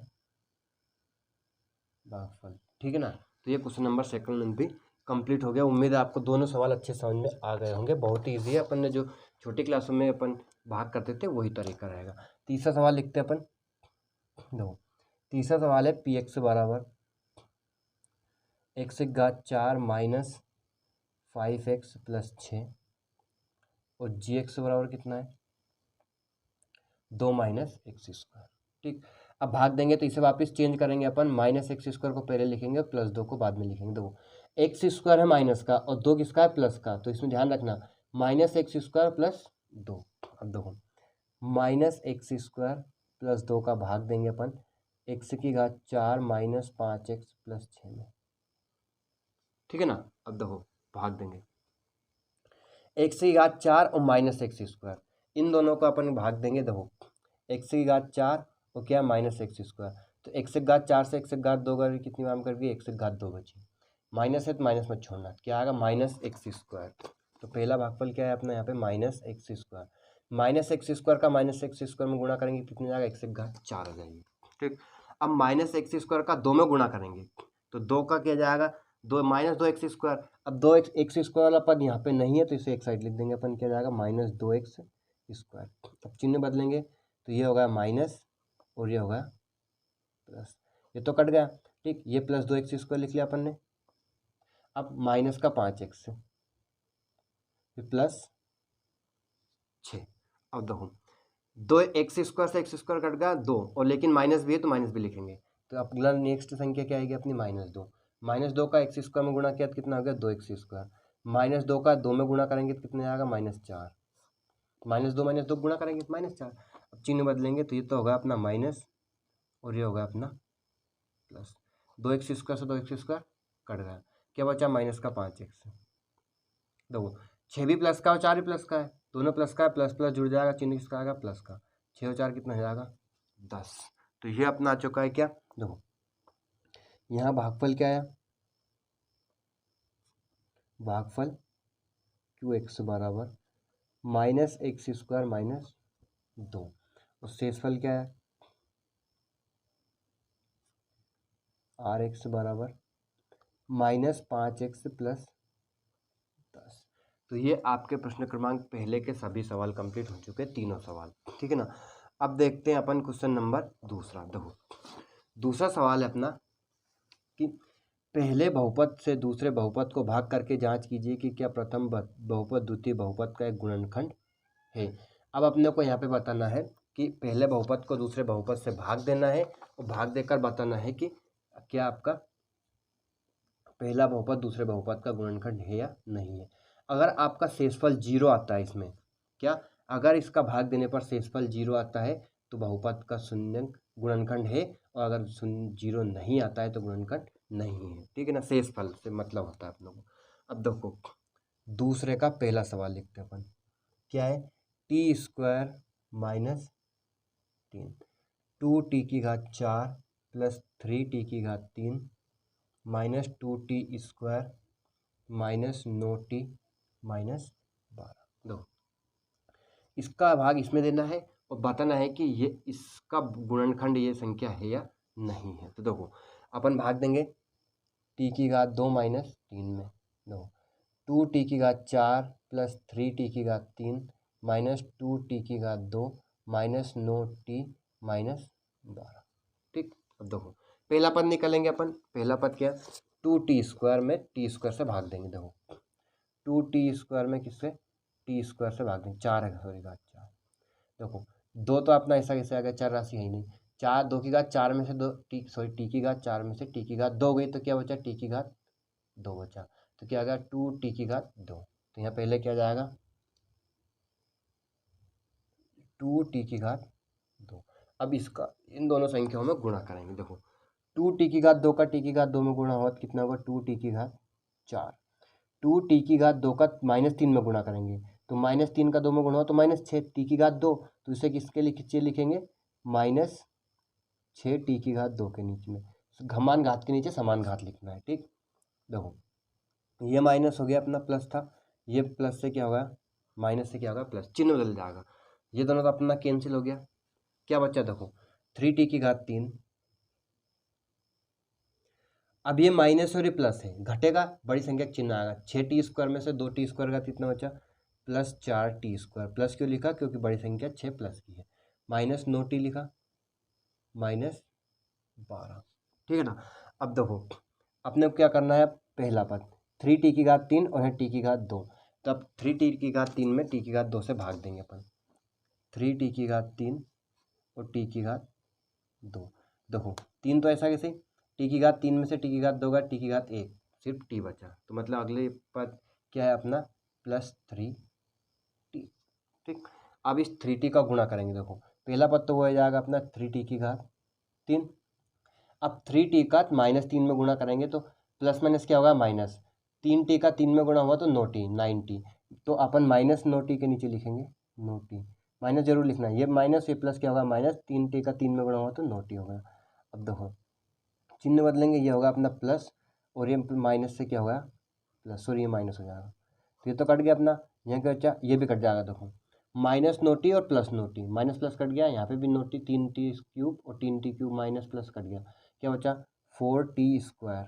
भागफल। ठीक है ना। तो ये क्वेश्चन नंबर सेकंड भी कंप्लीट हो गया। उम्मीद है आपको दोनों सवाल अच्छे समझ में आ गए होंगे, बहुत ही ईजी है, अपन ने जो छोटी क्लासों में अपन भाग करते थे वही तरीका रहेगा। तीसरा सवाल लिखते हैं अपन, दो तीसरा सवाल है पी एक्स बराबर एक्स की घात 4 माइनस 5x प्लस 6 और जी एक्स बराबर कितना है 2 माइनस एक्स स्क्वायर। ठीक, अब भाग देंगे तो इसे वापस चेंज करेंगे अपन, माइनस एक्स स्क्वायर को पहले लिखेंगे प्लस 2 को बाद में लिखेंगे। देखो एक्स स्क्वायर है माइनस का और 2 किसका है प्लस का, तो इसमें ध्यान रखना माइनस एक्स स्क्वायर प्लस 2। अब देखो माइनस एक्स स्क्वायर प्लस 2 का भाग देंगे अपन एक्स की घात 4 माइनस 5x प्लस 6 में। ठीक है ना, अब देखो भाग देंगे एक्स की घात 4 और माइनस एक्स स्क्वायर, इन दोनों को अपन भाग देंगे। देखो एक्स की घात 4 और क्या माइनस एक्स स्क्वायर, तो एक्स की घात 4 से एक्स की घात 2 कर कितनी काम कर गई, एक्स की घात 2 बची, माइनस है तो माइनस मत छोड़ना, क्या आएगा माइनस एक्स स्क्वायर। तो पहला भागफल क्या है अपना यहाँ पे minus x square, minus x square का माइनस एक्स स्क्वायर में गुणा करेंगे कितनी जाएगा एक्स की घात 4 आ जाएगी। ठीक, अब माइनस एक्स स्क्वायर का 2 में गुणा करेंगे तो 2 का क्या जाएगा 2 माइनस 2 एक्स स्क्वायर। अब 2 एक्स स्क्वायर वाला पद यहाँ पे नहीं है तो इसे एक साइड लिख देंगे अपन, क्या जाएगा माइनस 2 एक्स स्क्वायर। अब चिन्ह बदलेंगे तो ये होगा माइनस और ये होगा प्लस, ये तो कट गया। ठीक, ये प्लस 2 एक्स स्क्वायर लिख लिया अपन ने। अब माइनस का 5x प्लस 6। अब देखो 2 एक्स स्क्वायर से एक्स स्क्वायर कट गया 2 और लेकिन माइनस भी है तो माइनस भी लिखेंगे, तो अब अगला नेक्स्ट संख्या क्या आएगी अपनी माइनस 2। माइनस 2 का एक्स स्क्वायर में गुणा किया तो कितना हो गया 2 एक्स स्क्वायर, माइनस 2 का 2 में गुणा करेंगे तो कितना आएगा माइनस 4, माइनस 2 गुणा करेंगे तो माइनस 4। अब चिन्ह बदलेंगे तो ये तो होगा अपना माइनस और ये होगा अपना प्लस, 2 एक्स स्क्वायर से 2 एक्स स्क्वायर कट गया, क्या बचा माइनस का 5x। देखो 6 भी प्लस का और 4 भी प्लस का है, दोनों प्लस का है, प्लस प्लस जुड़ जाएगा, चिन्ह किसका आएगा प्लस का, 6 और 4 कितना हो जाएगा 10। तो ये अपना आ चुका है क्या, देखो यहाँ भागफल क्या आया, भागफल क्यू एक्स बराबर माइनस एक्स स्क्वायर माइनस 2 और शेषफल क्या है आर एक्स बराबर माइनस 5x प्लस 10। तो ये आपके प्रश्न क्रमांक पहले के सभी सवाल कंप्लीट हो चुके हैं, तीनों सवाल। ठीक है ना, अब देखते हैं अपन क्वेश्चन नंबर दूसरा। देखो दूसरा सवाल है अपना कि पहले बहुपद से दूसरे बहुपद को भाग करके जांच कीजिए कि क्या प्रथम बहुपद द्वितीय बहुपद का एक गुणनखंड है। अब अपने को यहाँ पे बताना है कि पहले बहुपद को दूसरे बहुपद से भाग देना है और भाग देकर बताना है कि क्या आपका पहला बहुपद दूसरे बहुपद का गुणनखंड है या नहीं है। अगर आपका शेषफल 0 आता है इसमें, क्या अगर इसका भाग देने पर शेषफल 0 आता है तो बहुपद का शून्य गुणनखंड है, और अगर 0 नहीं आता है तो गुणनखंड नहीं है। ठीक है ना, शेषफल से मतलब होता है आप लोगों को। अब देखो दूसरे का पहला सवाल लिखते हैं अपन, क्या है टी स्क्वायर माइनस 3 2t की घात 4 प्लस 3t की घात 3 minus 2t square minus 9t minus 12। दो इसका भाग इसमें देना है और बताना है कि ये इसका गुणनखंड ये संख्या है या नहीं है। तो देखो अपन भाग देंगे t की घात 2 माइनस 3 में, देखो 2t की घात 4 प्लस 3t की घात 3 माइनस 2t की घात 2 माइनस 9t माइनस 12। ठीक, अब देखो पहला पद निकालेंगे अपन, पहला पद क्या 2t स्क्वायर में टी स्क्वायर से भाग देंगे। देखो 2t स्क्वायर में किससे टी स्क्वायर से भाग देंगे, 4 है सॉरी घात 4। देखो 2 तो अपना ऐसा कैसे आ गया, 4 राशि है ही नहीं, 4 2 की घात 4 में से 2 टी की घात 4 में से टी की घात 2 गई तो क्या बचा टी की घात 2 बचा, तो क्या आ गया 2t की घात 2। तो यहाँ पहले क्या जाएगा 2t की घात 2। अब इसका इन दोनों संख्याओं में गुणा करेंगे। देखो 2t की घात 2 का t की घात 2 में गुणा हुआ तो कितना होगा 2t की घात 4, 2t की घात 2 का -3 में गुणा करेंगे तो -3 का 2 में गुणा हुआ तो -6 t की घात 2, तो इसे किसके नीचे लिखेंगे -6 t की घात 2 के नीचे में, समान घात के नीचे समान घात लिखना है। ठीक, देखो ये माइनस हो गया अपना प्लस था, ये प्लस से क्या होगा माइनस से क्या होगा प्लस, चिन्ह बदल जाएगा, ये दोनों तो अपना कैंसिल हो गया, क्या बचा देखो 3t की घात 3। अब ये माइनस और ये प्लस है, घटेगा बड़ी संख्या चिन्ह आएगा, 6t स्क्वायर में से 2t स्क्वायर का कितना बचा प्लस 4t स्क्वायर, प्लस क्यों लिखा क्योंकि बड़ी संख्या 6 प्लस की है, माइनस 9t लिखा माइनस 12, ठीक है ना। अब देखो अपने को क्या करना है, पहला पद 3t3 और है t2, तो अब 3t3 में t2 से भाग देंगे अपन, 3t3 और t2। देखो 3 तो ऐसा कैसे, t3 में से t2 गया, t1 सिर्फ t बचा, तो मतलब अगले पद क्या है अपना +3t, ठीक। अब इस 3t का गुणा करेंगे, देखो पहला पद तो वो हो जाएगा अपना 3t3, अब 3t का -3 में गुणा करेंगे तो प्लस माइनस क्या होगा माइनस, 3t में गुणा हुआ तो 9t 9t, तो अपन -9t के नीचे लिखेंगे 9t, माइनस जरूर लिखना है, ये माइनस ये प्लस क्या होगा माइनस, 3t में गुणा हुआ तो 9t होगा। अब देखो चिन्ह बदलेंगे, ये होगा अपना प्लस और ये माइनस से क्या होगा प्लस, और ये माइनस हो जाएगा, तो ये तो कट गया अपना, यहाँ क्या बचा ये भी कट जाएगा, देखो -9t और +9t, माइनस प्लस कट गया, यहाँ पे भी 9t 3t³ और 3t³ माइनस प्लस कट गया, क्या बचा 4t²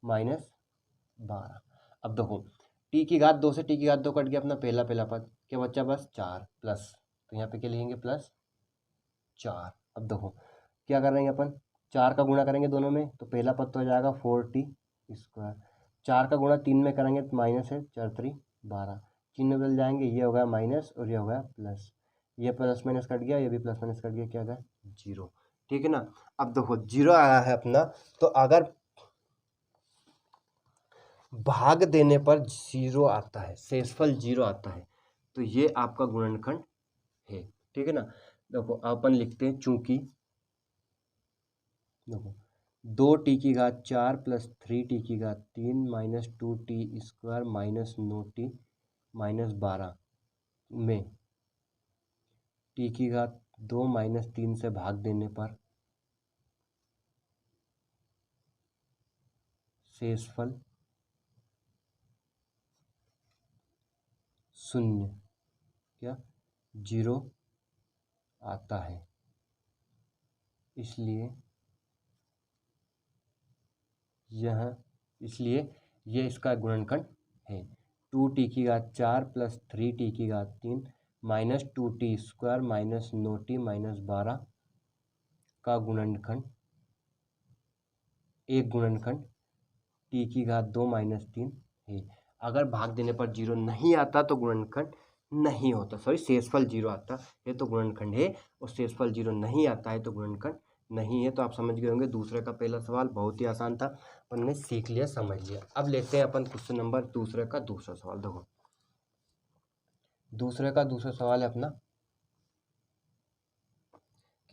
-12। अब देखो t2 से t2 कट गया अपना पहला पद, क्या बचा बस 4 प्लस, तो यहाँ पे क्या लिखेंगे +4। अब देखो क्या करेंगे अपन, 4 का गुणा करेंगे दोनों में, तो पहला पद तो हो जाएगा 4t², 4 का गुणा 3 में करेंगे तो माइनस है, 4×3=12, चिन्ह बदल जाएंगे, ये हो गया माइनस और ये हो गया प्लस, ये प्लस माइनस कट गया, ये भी प्लस माइनस कट गया, क्या गया 0, ठीक है ना। अब देखो 0 आया है अपना, तो अगर भाग देने पर 0 आता है, शेषफल 0 आता है, तो ये आपका गुणनखंड है, ठीक है ना। देखो अपन लिखते हैं चूंकि, देखो 2t4 + 3t3 -2t² -9t -12 में t2 -3 से भाग देने पर शेषफल 0 क्या 0 आता है, इसलिए ये इसका गुणनखंड है। 2t4 + 3t3 -2t² -9t -12 का गुणनखंड, एक गुणनखंड t2 -3 है। अगर भाग देने पर 0 नहीं आता तो गुणनखंड नहीं होता, सॉरी शेषफल 0 आता है तो गुणनखंड है, और शेषफल 0 नहीं आता है तो गुणनखंड नहीं है। तो आप समझ गए होंगे, दूसरे का पहला सवाल बहुत ही आसान था, अपन ने सीख लिया समझ लिया। अब लेते हैं अपन क्वेश्चन नंबर दूसरे का दूसरा सवाल। देखो दूसरे का दूसरा सवाल है अपना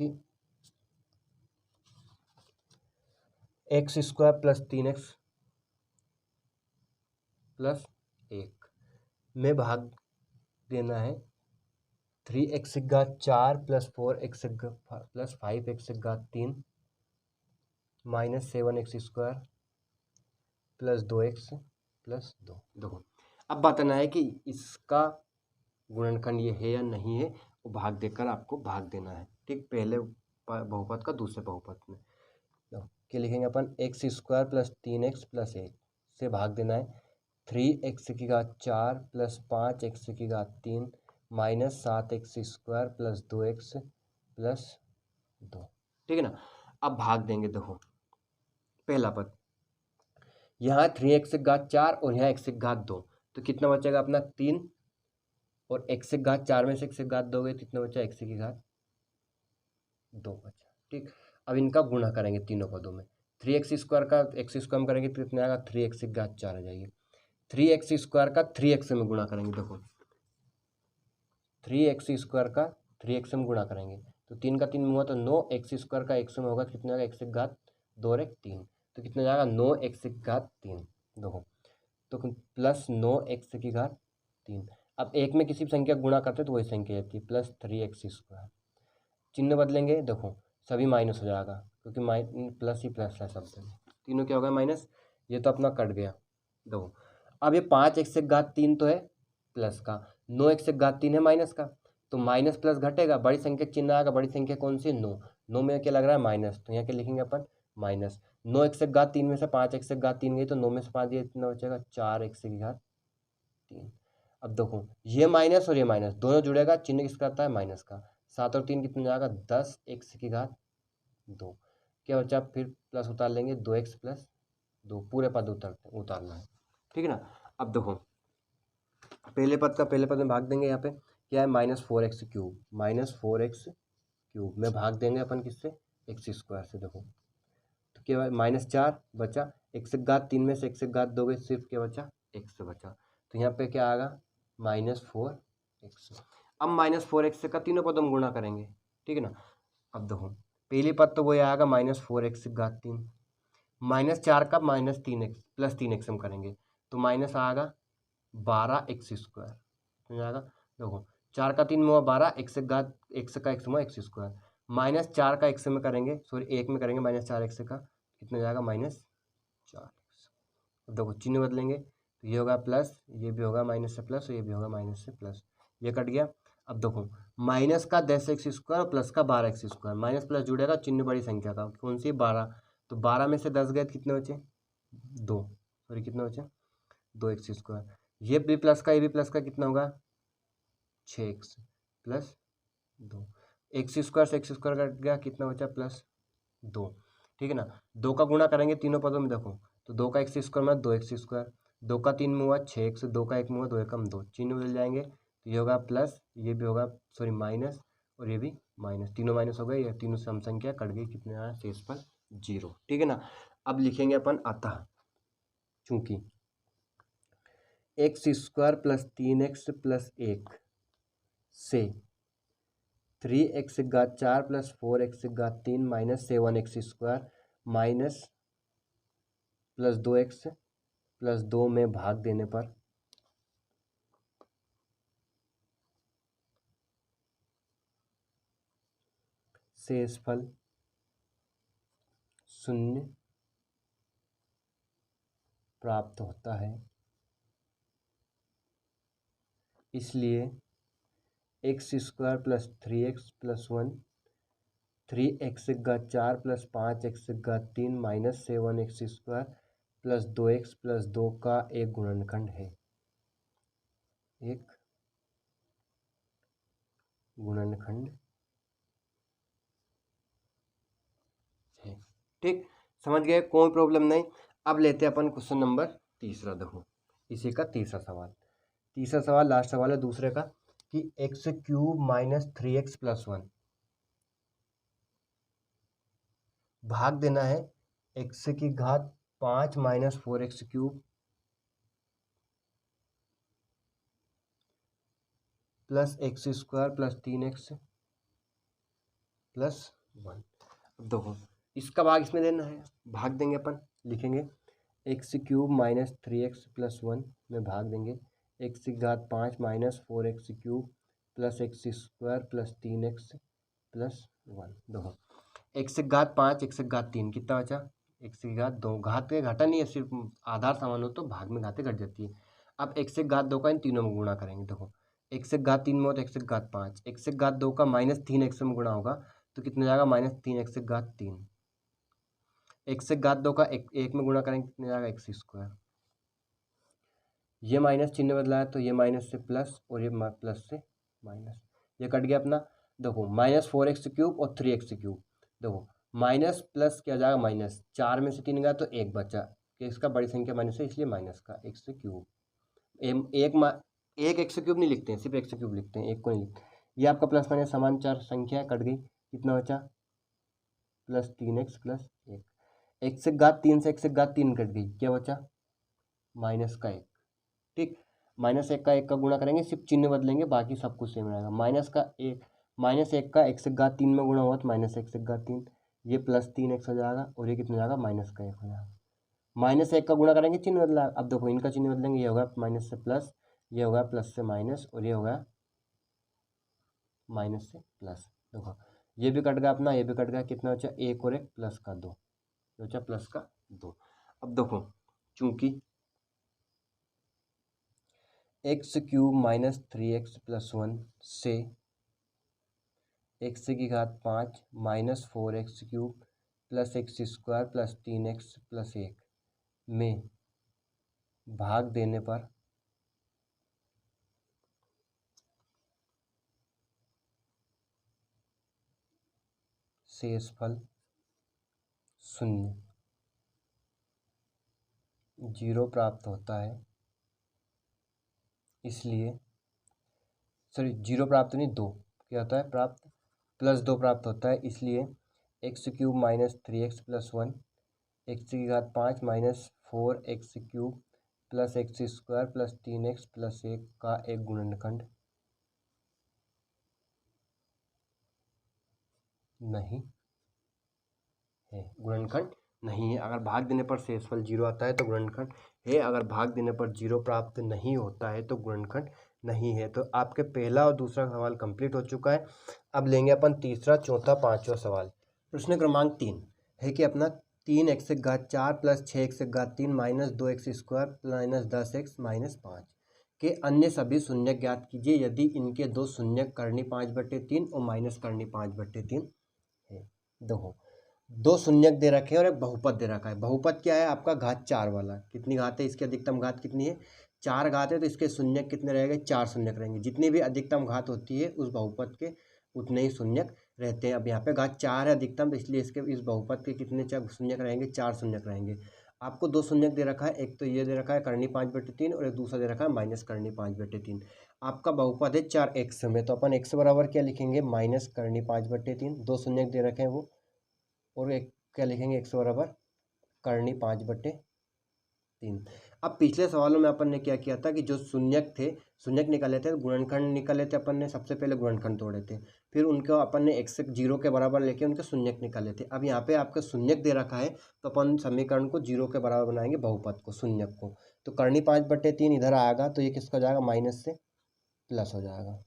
कि x² + 3x + 1 में भाग देना है 3x4 + 4x + 5x3 -7x² + 2x + 2। देखो अब बताना है कि इसका गुणनखंड ये है या नहीं है, वो भाग देकर आपको भाग देना है, ठीक। पहले बहुपद का दूसरे बहुपद में क्या लिखेंगे अपन, x² + 3x + 1 से भाग देना है 3x4 + 5x3 -7x² + 2x + 2, ठीक है ना। अब भाग देंगे, देखो पहला पद यहाँ 3x4 और यहाँ x2, तो कितना बचेगा अपना 3, और x4 में से x दोगे तो कितना बचा x2 बचा, ठीक। अब इनका गुणा करेंगे तीनों पदों में, 3x² का x² में करेंगे तो कितना आएगा 3x4 आ जाएगी, 3x² का 3x में गुणा करेंगे, देखो 3x² का 3x में गुणा करेंगे तो 3 का 3 में हुआ तो 9x² का x में होगा तो कितना आएगा x2 और 3, तो कितना जाएगा 9x3, देखो तो +9x3। अब एक में किसी भी संख्या गुणा करते तो वही संख्या आती है +3x², चिन्ह बदलेंगे, देखो सभी माइनस हो जाएगा क्योंकि प्लस ही प्लस है शब्द में, तीनों क्या होगा माइनस, ये तो अपना कट गया। देखो अब ये 5x3 तो है प्लस का, 9x3 है माइनस का, तो माइनस प्लस घटेगा, बड़ी संख्या चिन्ह आएगा, बड़ी संख्या कौन सी 9 में क्या लग रहा है माइनस, तो यहाँ क्या लिखेंगे अपन माइनस, 9x3 में से 5x3 गई तो 9 में से 5 ये कितना बचेगा 4x3। अब देखो ये माइनस और ये माइनस दोनों जुड़ेगा, चिन्ह किसका आता है माइनस का, 7 और 3 कितना जाएगा 10x2, क्या बचा, फिर प्लस उतार लेंगे 2x प्लस 2, पूरे पद उतारना है, ठीक है ना। अब देखो पहले पद में भाग देंगे, यहाँ पे क्या है -4x³ -4x³ में भाग देंगे अपन किससे, x² से। देखो तो क्या -4 बचा, x⁻³ में से x⁻² दोगे सिर्फ क्या बचा, x बचा, तो यहाँ पे क्या आएगा -4x। अब -4x का तीनों पदों में गुणा करेंगे, ठीक है ना। अब देखो पहली पद तो वही आएगा -4x⁻³ -4 का -3x प्लस 3x हम करेंगे तो माइनस आएगा 12x², समझ आएगा। देखो 4 का 3 में हुआ 12, x का x हुआ x², -4 का x में करेंगे, सॉरी 1 में करेंगे -4x का कितना जाएगा -4x। अब देखो चिन्ह बदलेंगे तो ये होगा प्लस, ये भी होगा माइनस से प्लस, ये भी होगा माइनस से प्लस, ये कट गया। अब देखो माइनस का 10x² और प्लस का 12x², माइनस प्लस जुड़ेगा चिन्ह बड़ी संख्या का, कौन सी 12, तो 12 में से 10 गए तो कितने बचे 2, सॉरी कितने बचे 2x², ये भी प्लस का ये भी प्लस का कितना होगा 6x प्लस 2, x² से x² कट गया, कितना बचा +2, ठीक है ना। 2 का गुणा करेंगे तीनों पदों में, देखो तो 2 का x² में 2x², 2 का 3 में हुआ 6x, 2 का 1 में हुआ 2 एकम 2, चिन्ह बदल जाएंगे तो ये होगा प्लस, ये भी होगा सॉरी माइनस, और ये भी माइनस, तीनों माइनस हो गए, ये तीनों सम संख्या कट गई, कितने आया शेषफल 0, ठीक है ना। अब लिखेंगे अपन अतः, चूंकि x² + 3x + 1 से 3x⁴ + 4x⁻³ -7x² minus +2x + 2 में भाग देने पर शेषफल 0 प्राप्त होता है। इसलिए x² + 3x + 1 3x⁴ + 5x⁻³ -7x² + 2x + 2 का एक गुणनखंड है, एक गुणनखंड है, ठीक, समझ गए, कोई प्रॉब्लम नहीं। अब लेते हैं अपन क्वेश्चन नंबर तीसरा, देखो इसी का तीसरा सवाल लास्ट सवाल है दूसरे का, कि x³ - 3x + 1 भाग देना है x⁵ - 4x³ plus x² + 3x + 1। अब देखो इसका भाग इसमें देना है, भाग देंगे अपन, लिखेंगे x³ - 3x + 1 में भाग देंगे x⁵ - 4x³ plus x² + 3x + 1। देखो x⁵ x⁵ कितना बचा, x⁵2, घात के घटा नहीं है, सिर्फ आधार समान हो तो भाग में घाते घट जाती है। अब x⁵2 का इन तीनों में गुणा करेंगे, देखो x⁵3 में हो तो x⁵5, x⁵2 का -3x में गुणा होगा तो कितना जाएगा -3x⁵3, x⁵2 का एक में गुणा करेंगे कितना जाएगा x², ये माइनस चिन्ह बदला है तो ये माइनस से प्लस और ये प्लस से माइनस, ये कट गया अपना। देखो -4x³ और 3x³, देखो माइनस प्लस क्या जाएगा माइनस, 4 में से 3 गया तो 1 बचा, कि इसका बड़ी संख्या माइनस है इसलिए माइनस का x³ एक x³ नहीं लिखते हैं, सिर्फ x³ लिखते हैं, एक को नहीं लिखते। ये आपका प्लस माइनस समान चार संख्या कट गई, कितना बचा +3x + 1, x⁵3 से x⁵3 कट गई, क्या बचा -1, ठीक। -1 का 1 का गुणा करेंगे, सिर्फ चिन्ह बदलेंगे, बाकी सब कुछ सेम रहेगा। -1 का x⁵3 में गुणा हुआ तो -x⁵3, ये +3x हो जाएगा और ये कितना हो जाएगा -1 हो जाएगा। -1 का गुणा करेंगे चिन्ह बदला, अब देखो इनका चिन्ह बदलेंगे, ये होगा माइनस से प्लस, ये होगा प्लस से माइनस और ये होगा माइनस से प्लस। देखो ये भी कट गया अपना, ये भी कट गया, कितना बचा 1 और 1 प्लस का 2, बचा प्लस का 2। अब देखो चूंकि x³ - 3x + 1 से x⁵5 - 4x³ plus x² + 3x + 1 में भाग देने पर शेषफल शून्य, जीरो प्राप्त होता है, इसलिए सॉरी जीरो प्राप्त नहीं, दो क्या होता है प्राप्त, प्लस दो प्राप्त होता है, इसलिए x cube minus three x plus one, x की घात पाँच minus four x cube plus x square plus तीन एक्स प्लस एक का एक गुणनखंड नहीं है। गुणनखंड नहीं है। अगर भाग देने पर शेषफल जीरो आता है तो गुणनखंड है, अगर भाग देने पर जीरो प्राप्त नहीं होता है तो गुणनखंड नहीं है। तो आपके पहला और दूसरा सवाल कंप्लीट हो चुका है। अब लेंगे अपन तीसरा, चौथा, पांचवा सवाल। प्रश्न क्रमांक 3 है कि अपना 3x की घात 4 प्लस 6x की घात 3 minus 2x square minus 10x minus 5 के अन्य सभी शून्य ज्ञात कीजिए यदि इनके दो शून्य करनी 5/3 और माइनस करनी 5/3 है। देखो, दो शून्यक दे रखे हैं और एक बहुपद दे रखा है। बहुपद क्या है आपका, घात 4 वाला। कितनी घात है इसकी, अधिकतम घात कितनी है, 4 घात है, तो इसके शून्यक कितने रहेंगे, 4 शून्यक रहेंगे। जितनी भी अधिकतम घात होती है उस बहुपद के उतने ही शून्यक रहते हैं। अब यहाँ पे घात 4 है अधिकतम, तो इसलिए इसके इस बहुपद के कितने शून्यक रहेंगे, 4 शून्यक रहेंगे। आपको दो शून्यक दे रखा है, एक तो ये दे रखा है करनी 5/3 और एक दूसरा दे रखा है माइनस करनी 5/3। आपका बहुपद है 4x में, तो अपन x बराबर क्या लिखेंगे, माइनस करनी 5/3। दो शून्यक दे रखे हैं वो, और एक क्या लिखेंगे, x बराबर करनी 5/3। अब पिछले सवालों में अपन ने क्या किया था कि जो शून्यक थे, शून्यक निकाले थे, गुणनखंड निकाले थे अपन ने, सबसे पहले गुणनखंड तोड़े थे, फिर उनको अपन ने x जीरो के बराबर लेके उनके शून्यक निकाले थे। अब यहाँ पे आपका शून्यक दे रखा है, तो अपन समीकरण को जीरो के बराबर बनाएंगे, बहुपद को, शून्यक को। तो करनी 5/3 इधर आएगा, तो ये किसका हो जाएगा, माइनस से प्लस हो जाएगा,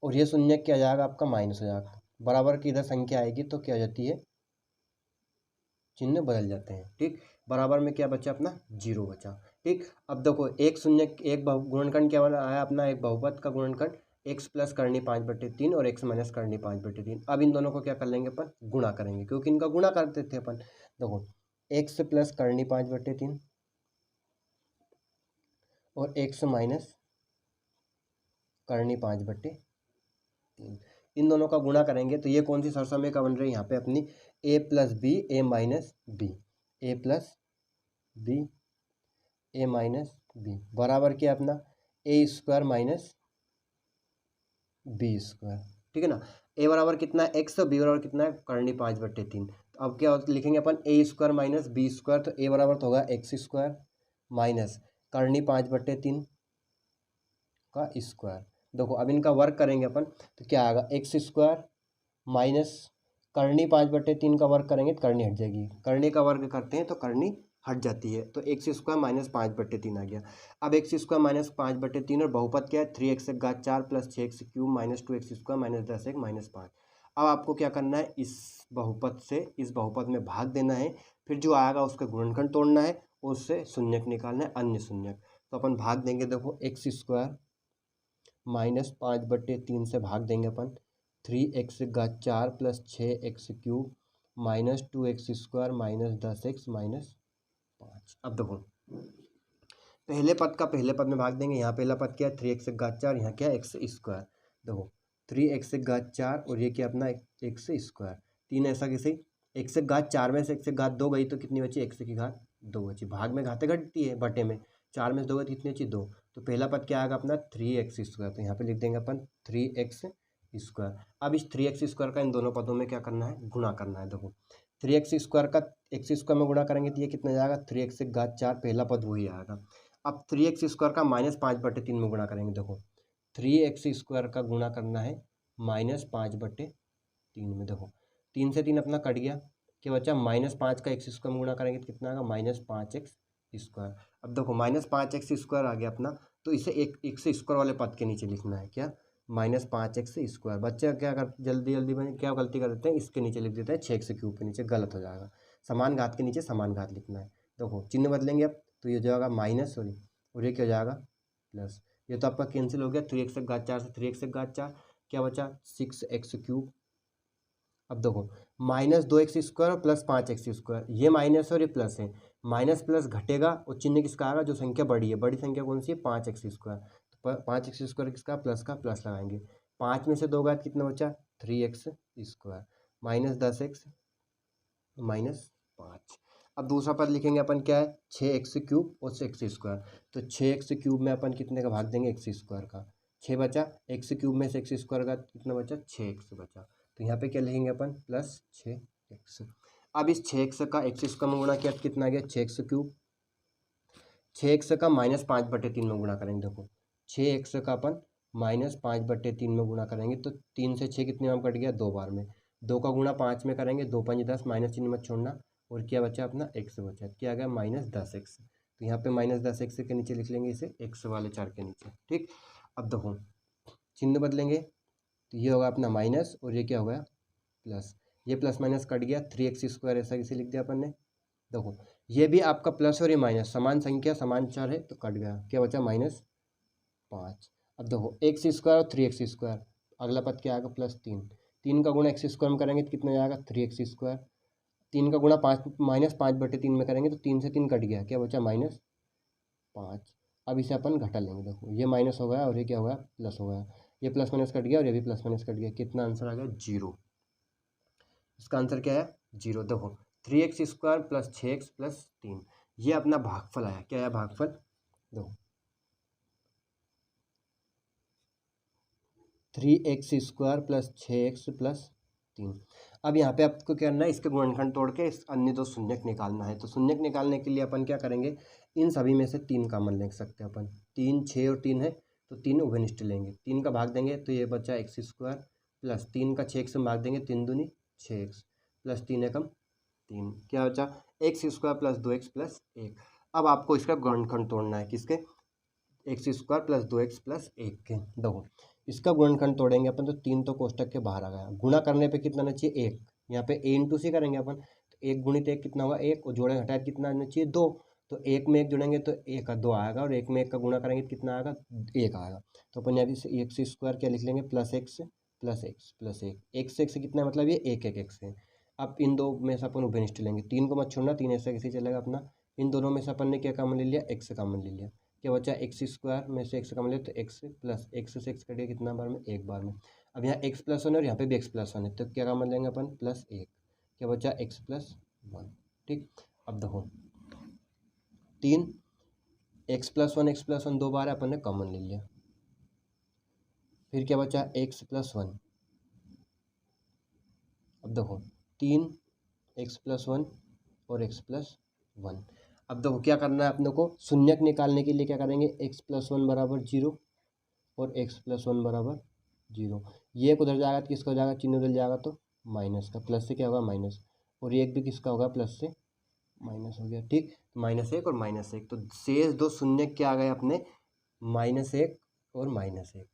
और ये शून्यक क्या हो जाएगा आपका, माइनस हो जाएगा। बराबर की इधर संख्या आएगी तो क्या हो जाती है, चिन्ह बदल जाते हैं। ठीक, बराबर में क्या बचा अपना, जीरो बचा। ठीक, अब देखो एक शून्य, एक गुणनखंड क्या बना आया अपना, एक बहुपद का गुणनखंड x प्लस करनी 5/3 और x माइनस करनी 5/3। अब इन दोनों को क्या कर लेंगे अपन, गुणा करेंगे, क्योंकि इनका गुणा करते थे अपन। देखो, x प्लस करनी 5/3 और x माइनस करनी 5/3, इन दोनों का गुणा करेंगे तो ये कौन सी सरसमय का बन रही है यहाँ पे अपनी, a plus B A minus B, A plus B A minus B बराबर क्या अपना, A square minus B square. ठीक है ना, ए बराबर कितना है x, बी बराबर कितना है करनी 5/3। तो अब क्या लिखेंगे अपन, ए स्क्वायर माइनस बी स्क्वायर, तो ए बराबर तो होगा एक्स स्क्वायर माइनस करनी 5/3 का स्क्वायर। देखो अब इनका वर्क करेंगे अपन, तो क्या आएगा, एक्स स्क्वायर माइनस करनी 5/3 का वर्ग करेंगे तो करनी हट जाएगी, करनी का वर्ग करते हैं तो करनी हट जाती है, तो एक्स स्क्वायर माइनस 5/3 आ गया। अब एक्स स्क्वायर माइनस 5/3 और बहुपद क्या है, 3x की घात 4 plus 6x cube minus 2x square minus 10x minus 5। अब आपको क्या करना है, इस बहुपद से इस बहुपद में भाग देना है, फिर जो आएगा उसका गुणनखंड तोड़ना है, उससे शून्यक निकालना है, अन्य शून्यक। तो अपन भाग देंगे, देखो एक्स स्क्वायर माइनस 5/3 से भाग देंगे अपन, 3x की घात 4 plus 6x cube minus 2x square minus 10x minus 5। अब देखो, पहले पद का पहले पद में भाग देंगे, यहाँ पहला पद क्या है, 3x की घात 4, यहाँ क्या है एक्स स्क्वायर। देखो 3x की घात 4 और ये क्या अपना एक्स स्क्वायर, तीन ऐसा कैसे, एक्स की घात 4 में से एक्स की घात 2 गई तो कितनी बची, एक्स की घात 2 बची। भाग में घातें घटती है, बटे में 4 में से 2 गई तो कितनी बची, 2। तो पहला पद क्या आएगा अपना 3x स्क्वायर, तो यहाँ पे लिख देंगे अपन 3x स्क्वायर। अब इस 3x स्क्वायर का इन दोनों पदों में क्या करना है, गुणा करना है। देखो 3x स्क्वायर का एक्स स्क्वायर में गुणा करेंगे तो ये कितना जाएगा, 3x की घात 4, पहला पद वही आएगा। अब 3x स्क्वायर का माइनस 5/3 में गुणा करेंगे। देखो 3x स्क्वायर का गुणा करना है माइनस 5/3 में। देखो 3 से 3 अपना कट गया, क्या बचा, -5 का एक्स स्क्वायर में गुणा करेंगे तो कितना आएगा, -5x स्क्वायर। अब देखो -5x स्क्वायर आ गया अपना, तो इसे एक एक्स स्क्वायर वाले पद के नीचे लिखना है, क्या, -5x स्क्वायर। बच्चे क्या कर, जल्दी जल्दी में क्या गलती कर देते हैं, इसके नीचे लिख देते हैं 6x क्यूब के नीचे, गलत हो जाएगा। समान घात के नीचे समान घात लिखना है। देखो चिन्ह बदलेंगे अब, तो ये हो जाएगा माइनस, सॉरी, और ये क्या हो जाएगा प्लस। ये तो आपका कैंसिल हो गया, 3x की घात 4 से 3x की घात 4 क्या बचा, 6x क्यूब। अब देखो -2x स्क्वायर और प्लस 5x स्क्वायर, ये माइनस और ये प्लस है, माइनस प्लस घटेगा और चिन्ह किसका आएगा, जो संख्या बड़ी है, बड़ी संख्या कौन सी है, 5x स्क्वायर। तो 5x स्क्वायर किसका, प्लस का, प्लस लगाएंगे। 5 में से 2 घात कितना बचा, 3x स्क्वायर माइनस 10x -5। अब दूसरा पद लिखेंगे अपन क्या है 6x³ और 6x²। तो 6x³ में अपन कितने का भाग देंगे x² का, 6 बचा, x³ में से x² का कितना बचा 6x बचा। तो यहाँ पे क्या लिखेंगे अपन +6x। अब इस 6x का x² में गुणा किया कितना आ गया 6x³। 6x का -5/3 में गुणा करेंगे। देखो 6x का अपन -5/3 में गुणा करेंगे तो 3 से 6 कितने में कट गया 2 बार में। 2 का गुणा 5 में करेंगे, 2 5 10, माइनस चिन्ह मत छोड़ना। और क्या बचा अपना x बचा, क्या आ गया -10x। तो यहाँ पे -10x के नीचे लिख लेंगे इसे x वाले 4 के नीचे। ठीक, अब देखो चिन्ह बदलेंगे तो ये होगा अपना माइनस और ये क्या हो गया प्लस। ये प्लस माइनस कट गया, 3x² ऐसा इसे लिख दिया अपन ने। देखो ये भी आपका प्लस और ये माइनस, समान संख्या समान चर है तो कट गया, क्या बचा -5। अब देखो x² और 3x², अगला पद क्या आएगा +3। 3 का गुणा x² में करेंगे तो कितना जाएगा 3x²। 3 का गुणा 5 -5/3 में करेंगे तो 3 से 3 कट गया, क्या बचा -5। अब इसे अपन घटा लेंगे। देखो ये माइनस हो गया और ये क्या हो गया प्लस हो गया, ये प्लस माइनस कट गया और ये भी प्लस माइनस कट गया। कितना आंसर आ गया 0। इसका आंसर क्या है 0। देखो 3x² + 6x + 3 ये अपना भागफल आया। क्या है भागफल, देखो 3x² + 6x + 3। अब यहाँ पे आपको क्या करना है, इसके गुणनखंड तोड़ के इस अन्य दो शून्यक निकालना है। तो शून्यक निकालने के लिए अपन क्या करेंगे, इन सभी में से 3 कॉमन ले सकते हैं अपन। 3 6 और 3 है तो 3 उभयनिष्ठ लेंगे, 3 का भाग देंगे तो ये बचा x² प्लस 3 का 6x में भाग देंगे 3 दूनी 6x प्लस 3 एकम 3, क्या बचा x² + 2x + 1। अब आपको इसका गुणनखंड तोड़ना है, किसके x² + 2x + 1 के। देखो इसका गुणनखंड तोड़ेंगे अपन तो 3 तो कोष्टक के बाहर आ गया। गुणा करने पे कितना आना चाहिए 1, यहाँ पे a × c करेंगे अपन तो 1 × 1 कितना होगा 1 और जोड़े घटाए कितना आना चाहिए 2। तो 1 में 1 जोड़ेंगे तो 1 का 2 आएगा और 1 में 1 का गुणा करेंगे तो कितना आएगा 1 आएगा। तो अपन यहाँ से x² क्या लिख लेंगे +x + x + 1। x से x से कितना मतलब ये 1 1x है। अब इन दो में से अपन उभयनिष्ठ लेंगे, 3 को मत छोड़ना, 3 ऐसा कैसे चलेगा अपना। इन दोनों में से अपन ने क्या कॉमन ले लिया x कॉमन ले लिया, क्या बचा x² में से x कॉमन ले तो x प्लस x से x कटेगा कितना बार में 1 बार में। अब यहाँ x + 1 है और यहाँ पे भी x + 1 है तो क्या कॉमन लेंगे अपन +1, क्या बचा x + 1। ठीक, अब देखो 3 x + 1 x + 1 2 बार है अपन ने कॉमन ले लिया, फिर क्या बचा x + 1। अब देखो 3 x + 1 और x + 1। अब देखो क्या करना है अपने को, शून्यक निकालने के लिए क्या करेंगे x + 1 = 0 और x + 1 = 0। ये एक उधर जाएगा तो किसका हो जाएगा, चिन्ह उधर जाएगा तो माइनस का, प्लस से क्या होगा माइनस, और ये एक भी किसका होगा प्लस से माइनस हो गया। ठीक, -1 और -1 तो शेष दो शून्य क्या आ गए अपने -1 और -1।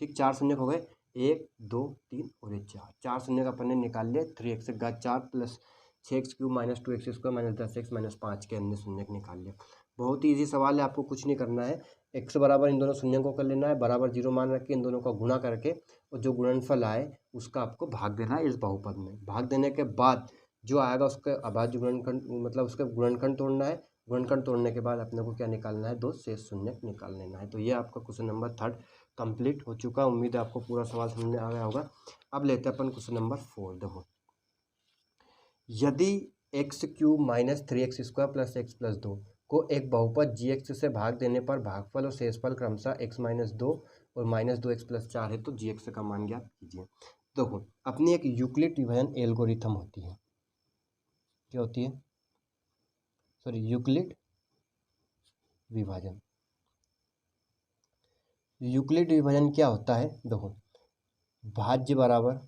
ठीक, 4 शून्य हो गए, 1 2 3 और ये 4 शून्य का अपन ने निकाल लिया। 3x4 + 6x³ - 2x² - 10x - 5 के अन्य शून्य निकाल लिया। बहुत ही ईजी सवाल है, आपको कुछ नहीं करना है। x बराबर इन दोनों शून्यों को कर लेना है, बराबर 0 मान रख के इन दोनों का गुणा करके और जो गुणनफल आए उसका आपको भाग देना है इस बहुपद में। भाग देने के बाद जो आएगा उसके अभाज्य गुणनखंड मतलब उसका गुणनखंड तोड़ना है। गुणनखंड तोड़ने के बाद अपने को क्या निकालना है, 2 शेष शून्य निकाल लेना है। तो ये आपका क्वेश्चन नंबर 3 कंप्लीट हो चुका। उम्मीद है आपको पूरा सवाल समझ में आ गया होगा। अब लेते हैं अपन क्वेश्चन नंबर 4। देखो यदि x³ - 3x² + x + 2 को एक बहुपद gx से भाग देने पर भागफल और शेषफल क्रमशः x - 2 और -2x + 4 है तो gx का मान ज्ञात कीजिए। देखो अपनी एक यूक्लिड विभाजन एल्गोरिथम होती है, क्या होती है, सॉरी यूक्लिड विभाजन। यूक्लिड विभाजन क्या होता है, देखो भाज्य बराबर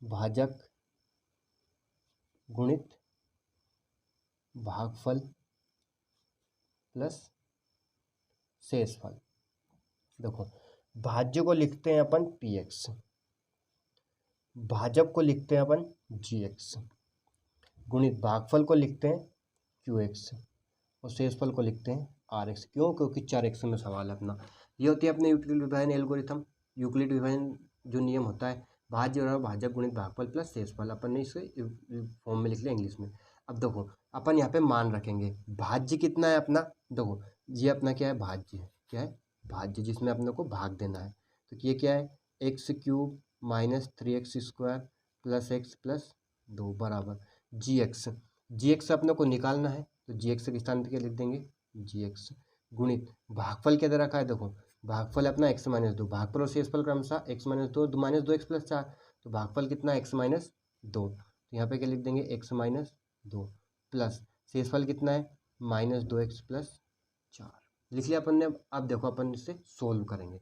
भाजक गुणित भागफल प्लस शेषफल। देखो भाज्य को लिखते हैं अपन px, भाजक को लिखते हैं अपन gx, गुणित भागफल को लिखते हैं qx और शेषफल को लिखते हैं rx। क्यों, क्योंकि 4x में सवाल है अपना। ये होती है अपने यूक्लिड विभाजन एल्गोरिथम। यूक्लिड विभाजन जो नियम होता है, भाज्य बराबर भाजक गुणित भागफल प्लस शेषफल, अपन ने इसे फॉर्म में लिख लिया इंग्लिश में। अब देखो अपन यहाँ पे मान रखेंगे, भाज्य कितना है अपना, देखो ये अपना क्या है भाज्य है, क्या है भाज्य, जिसमें अपने को भाग देना है। तो ये क्या है x³ - 3x² + x + 2 बराबर जी एक्स अपने को निकालना है, तो जी एक्स के स्थान पे क्या लिख देंगे, जी एक्स गुणित भागफल क्या दे रखा है, देखो भागफल अपना एक्स माइनस दो, भागफल और शेषफल क्रमशः एक्स माइनस दो माइनस दो एक्स प्लस चार, तो भागफल कितना एक्स माइनस दो, तो यहाँ पे क्या लिख देंगे एक्स माइनस दो प्लस शेषफल कितना है माइनस दो एक्स प्लस चार, लिख लिया अपन ने। अब देखो अपन इसे सोल्व करेंगे,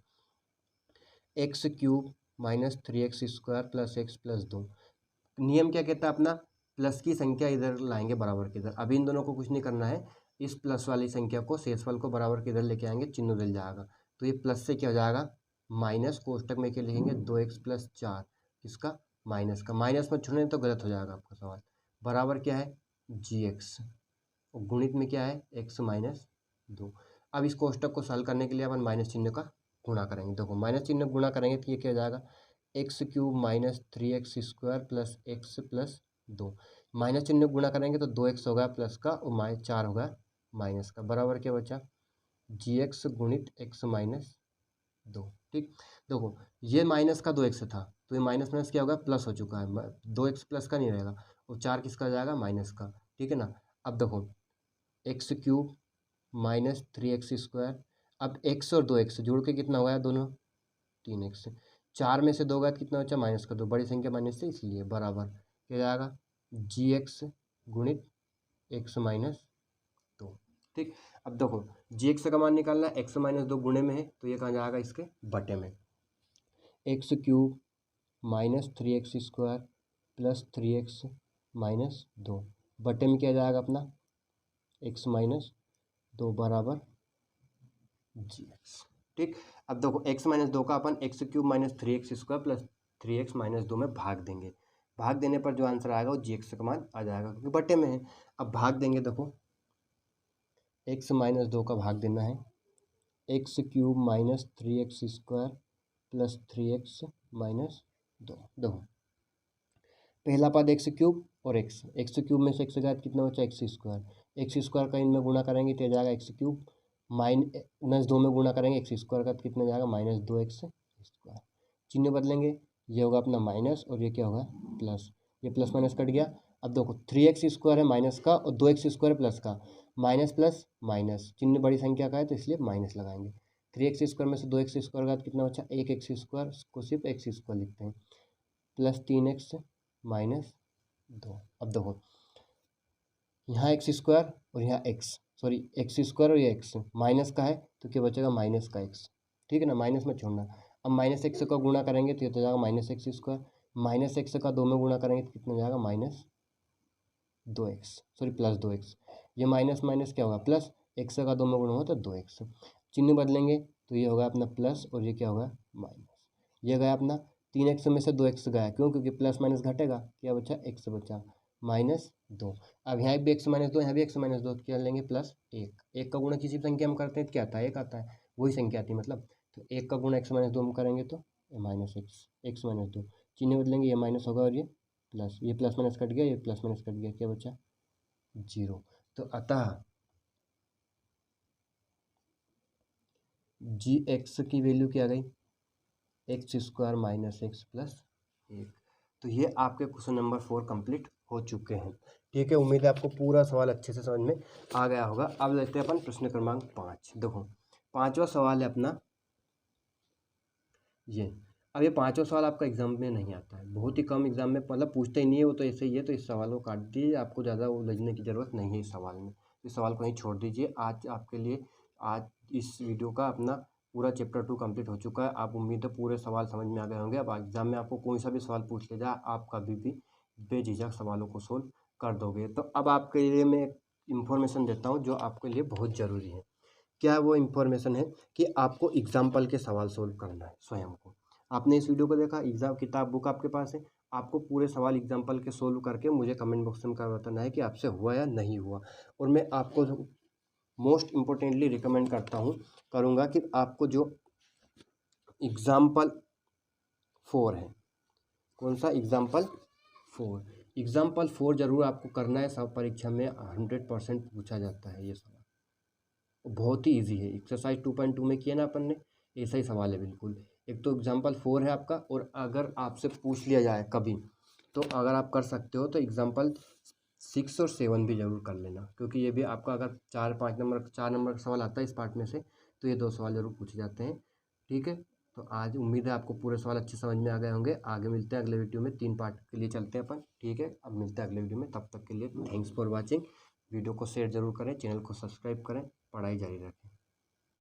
x cube minus three x square plus x plus दो, नियम क्या कहता है अपना, प्लस की संख्या इधर लाएंगे बराबर के इधर, अभी इन दोनों को कुछ नहीं करना है, इस प्लस वाली संख्या को शेषफल को बराबर के इधर लेके आएंगे, चिन्ह बदल जाएगा, तो ये प्लस से क्या हो जाएगा माइनस, कोष्टक में क्या लिखेंगे दो एक्स प्लस चार, किसका माइनस का, माइनस में छोड़ने तो गलत हो जाएगा आपका सवाल, बराबर क्या है जी एक्स, और गुणित में क्या है एक्स माइनस दो। अब इस कोष्टक को सॉल्व करने के लिए अपन माइनस चिन्ह का गुणा करेंगे, देखो माइनस चिन्ह गुणा करेंगे तो ये क्या हो जाएगा x cube minus three x square plus x plus दो, माइनस चिन्ह गुणा करेंगे तो दो एक्स होगा प्लस का और माइनस चार होगा माइनस का, बराबर क्या बचा जी एक्स गुणित एक्स माइनस दो। ठीक, देखो ये माइनस का दो एक्स था, तो ये माइनस माइनस क्या होगा प्लस हो चुका है, दो एक्स प्लस का नहीं रहेगा, और चार किसका जाएगा माइनस का, ठीक है ना। अब देखो x cube minus three x square, अब एक्स और दो एक्स जोड़ के कितना हुआ है दोनों तीन एक्स, चार में से दो गया कितना बचा माइनस का दो, बड़ी संख्या माइनस से इसलिए बराबर क्या जाएगा जी एक्स गुणित एक्स माइनस दो। ठीक, अब देखो जी एक्स का मान निकालना है, एक्स माइनस दो गुणे में है तो ये कहाँ जाएगा इसके बटे में, x cube minus three x square plus three x minus दो, बटे में क्या जाएगा अपना एक्स माइनस दो बराबर जी एक्स। ठीक, अब देखो एक्स माइनस दो का अपन x cube minus three x square plus three x minus दो में भाग देंगे, भाग देने पर जो आंसर आएगा वो जी एक्स का मान आ जाएगा क्योंकि बटे में है। अब भाग देंगे, देखो एक्स माइनस दो का भाग देना है, x cube minus three x square plus three x minus दो, देखो पहला पद एक्स क्यूब और एक्स, एक्स क्यूब में से एक्स गया कितना बचा एक्स स्क्वायर का इनमें गुणा करेंगे तो जाएगा एक्स क्यूब माइनस दो में गुणा करेंगे एक्स स्क्वायर का तो कितना जाएगा माइनस दो एक्स स्क्वायर, चिन्ह बदलेंगे ये होगा अपना माइनस और ये क्या होगा प्लस, ये प्लस माइनस कट गया। अब देखो थ्री एक्स स्क्वायर है माइनस का और दो एक्स स्क्वायर प्लस का, माइनस प्लस माइनस, चिन्ह बड़ी संख्या का है तो इसलिए माइनस लगाएंगे, थ्री एक्स स्क्वायर में से दो एक्स स्क्वायर का कितना बचा एक एक्स स्क्वायर को सिर्फ एक्स स्क्वायर लिखते हैं प्लस तीन एक्स माइनस दो। अब देखो यहाँ एक्स स्क्वायर और यहाँ एक्स, सॉरी एक्स स्क्वायर और ये एक्स माइनस का है तो क्या बचेगा माइनस का एक्स, ठीक है ना, माइनस में छोड़ना। अब माइनस एक्स का गुणा करेंगे तो ये तो जाएगा minus x square, minus x का दो में गुणा करेंगे तो कितना जाएगा माइनस दो एक्स, सॉरी प्लस दो एक्स, ये माइनस माइनस क्या होगा प्लस, एक्स का दो में गुणा होगा तो दो एक्स, चिन्ह बदलेंगे तो ये होगा अपना प्लस और ये क्या होगा माइनस, ये गया अपना तीन एक्स में से दो एक्स गया, क्यों क्योंकि प्लस माइनस घटेगा, क्या बचा एक्स बचा माइनस दो। अब यहाँ भी एक्स माइनस दो, यहाँ भी एक्स माइनस दो, क्या लेंगे प्लस एक, एक का गुणा किसी भी संख्या में करते हैं तो क्या आता है एक आता है, वही संख्या आती है मतलब, तो एक का गुणा एक्स माइनस दो में करेंगे तो माइनस एक्स, एक्स माइनस दो, चिन्ह बदलेंगे ये माइनस होगा और ये प्लस माइनस कट गया, ये प्लस माइनस कट गया, क्या बचा जीरो। तो अतः जी एक्स की वैल्यू क्या आ गई x square minus x plus एक। तो ये आपके क्वेश्चन नंबर 4 कंप्लीट हो चुके हैं। ठीक है, उम्मीद है आपको पूरा सवाल अच्छे से समझ में आ गया होगा। अब लेते हैं अपन प्रश्न क्रमांक 5। देखो पांचवा सवाल है अपना ये। अब ये पांचवा सवाल आपका एग्जाम में नहीं आता है, बहुत ही कम एग्जाम में, मतलब पूछते ही नहीं है वो, तो ऐसे ही है, तो इस सवाल को काट दीजिए, आपको ज़्यादा उलझने की ज़रूरत नहीं है इस सवाल में, इस सवाल को ही छोड़ दीजिए। आज आपके लिए आज इस वीडियो का अपना पूरा चैप्टर 2 कंप्लीट हो चुका है। आप उम्मीद है पूरे सवाल समझ में आ गए होंगे। अब एग्जाम में आपको कोई सा भी सवाल पूछ ले जाए, आप कभी भी बेझिझक सवालों को सोल्व कर दोगे। तो अब आपके लिए मैं इंफॉर्मेशन देता हूँ जो आपके लिए बहुत ज़रूरी है। क्या वो इन्फॉर्मेशन है कि आपको एग्जाम्पल के सवाल सोल्व करना है स्वयं को। आपने इस वीडियो को देखा, एग्जाम किताब बुक आपके पास है, आपको पूरे सवाल एग्जाम्पल के सोल्व करके मुझे कमेंट बॉक्स में बताना है कि आपसे हुआ या नहीं हुआ। और मैं आपको मोस्ट इम्पोर्टेंटली रिकमेंड करूँगा कि आपको जो एग्जाम्पल 4 है, कौन सा एग्जाम्पल 4 जरूर आपको करना है। सब परीक्षा में 100% पूछा जाता है ये सवाल, बहुत ही इजी है। एक्सरसाइज 2.2 में किया ना अपन ने, ऐसा ही सवाल है बिल्कुल। एक तो एग्जाम्पल 4 है आपका, और अगर आपसे पूछ लिया जाए कभी तो अगर आप कर सकते हो तो एग्जाम्पल 6 और 7 भी ज़रूर कर लेना, क्योंकि ये भी आपका अगर 4 नंबर का सवाल आता है इस पार्ट में से तो ये 2 सवाल जरूर पूछे जाते हैं। ठीक है, तो आज उम्मीद है आपको पूरे सवाल अच्छे समझ में आ गए होंगे। आगे मिलते हैं अगले वीडियो में, 3 पार्ट के लिए चलते हैं अपन। ठीक है, अब मिलते हैं अगले वीडियो में, तब तक के लिए थैंक्स फॉर वॉचिंग। वीडियो को शेयर जरूर करें, चैनल को सब्सक्राइब करें, पढ़ाई जारी रखें।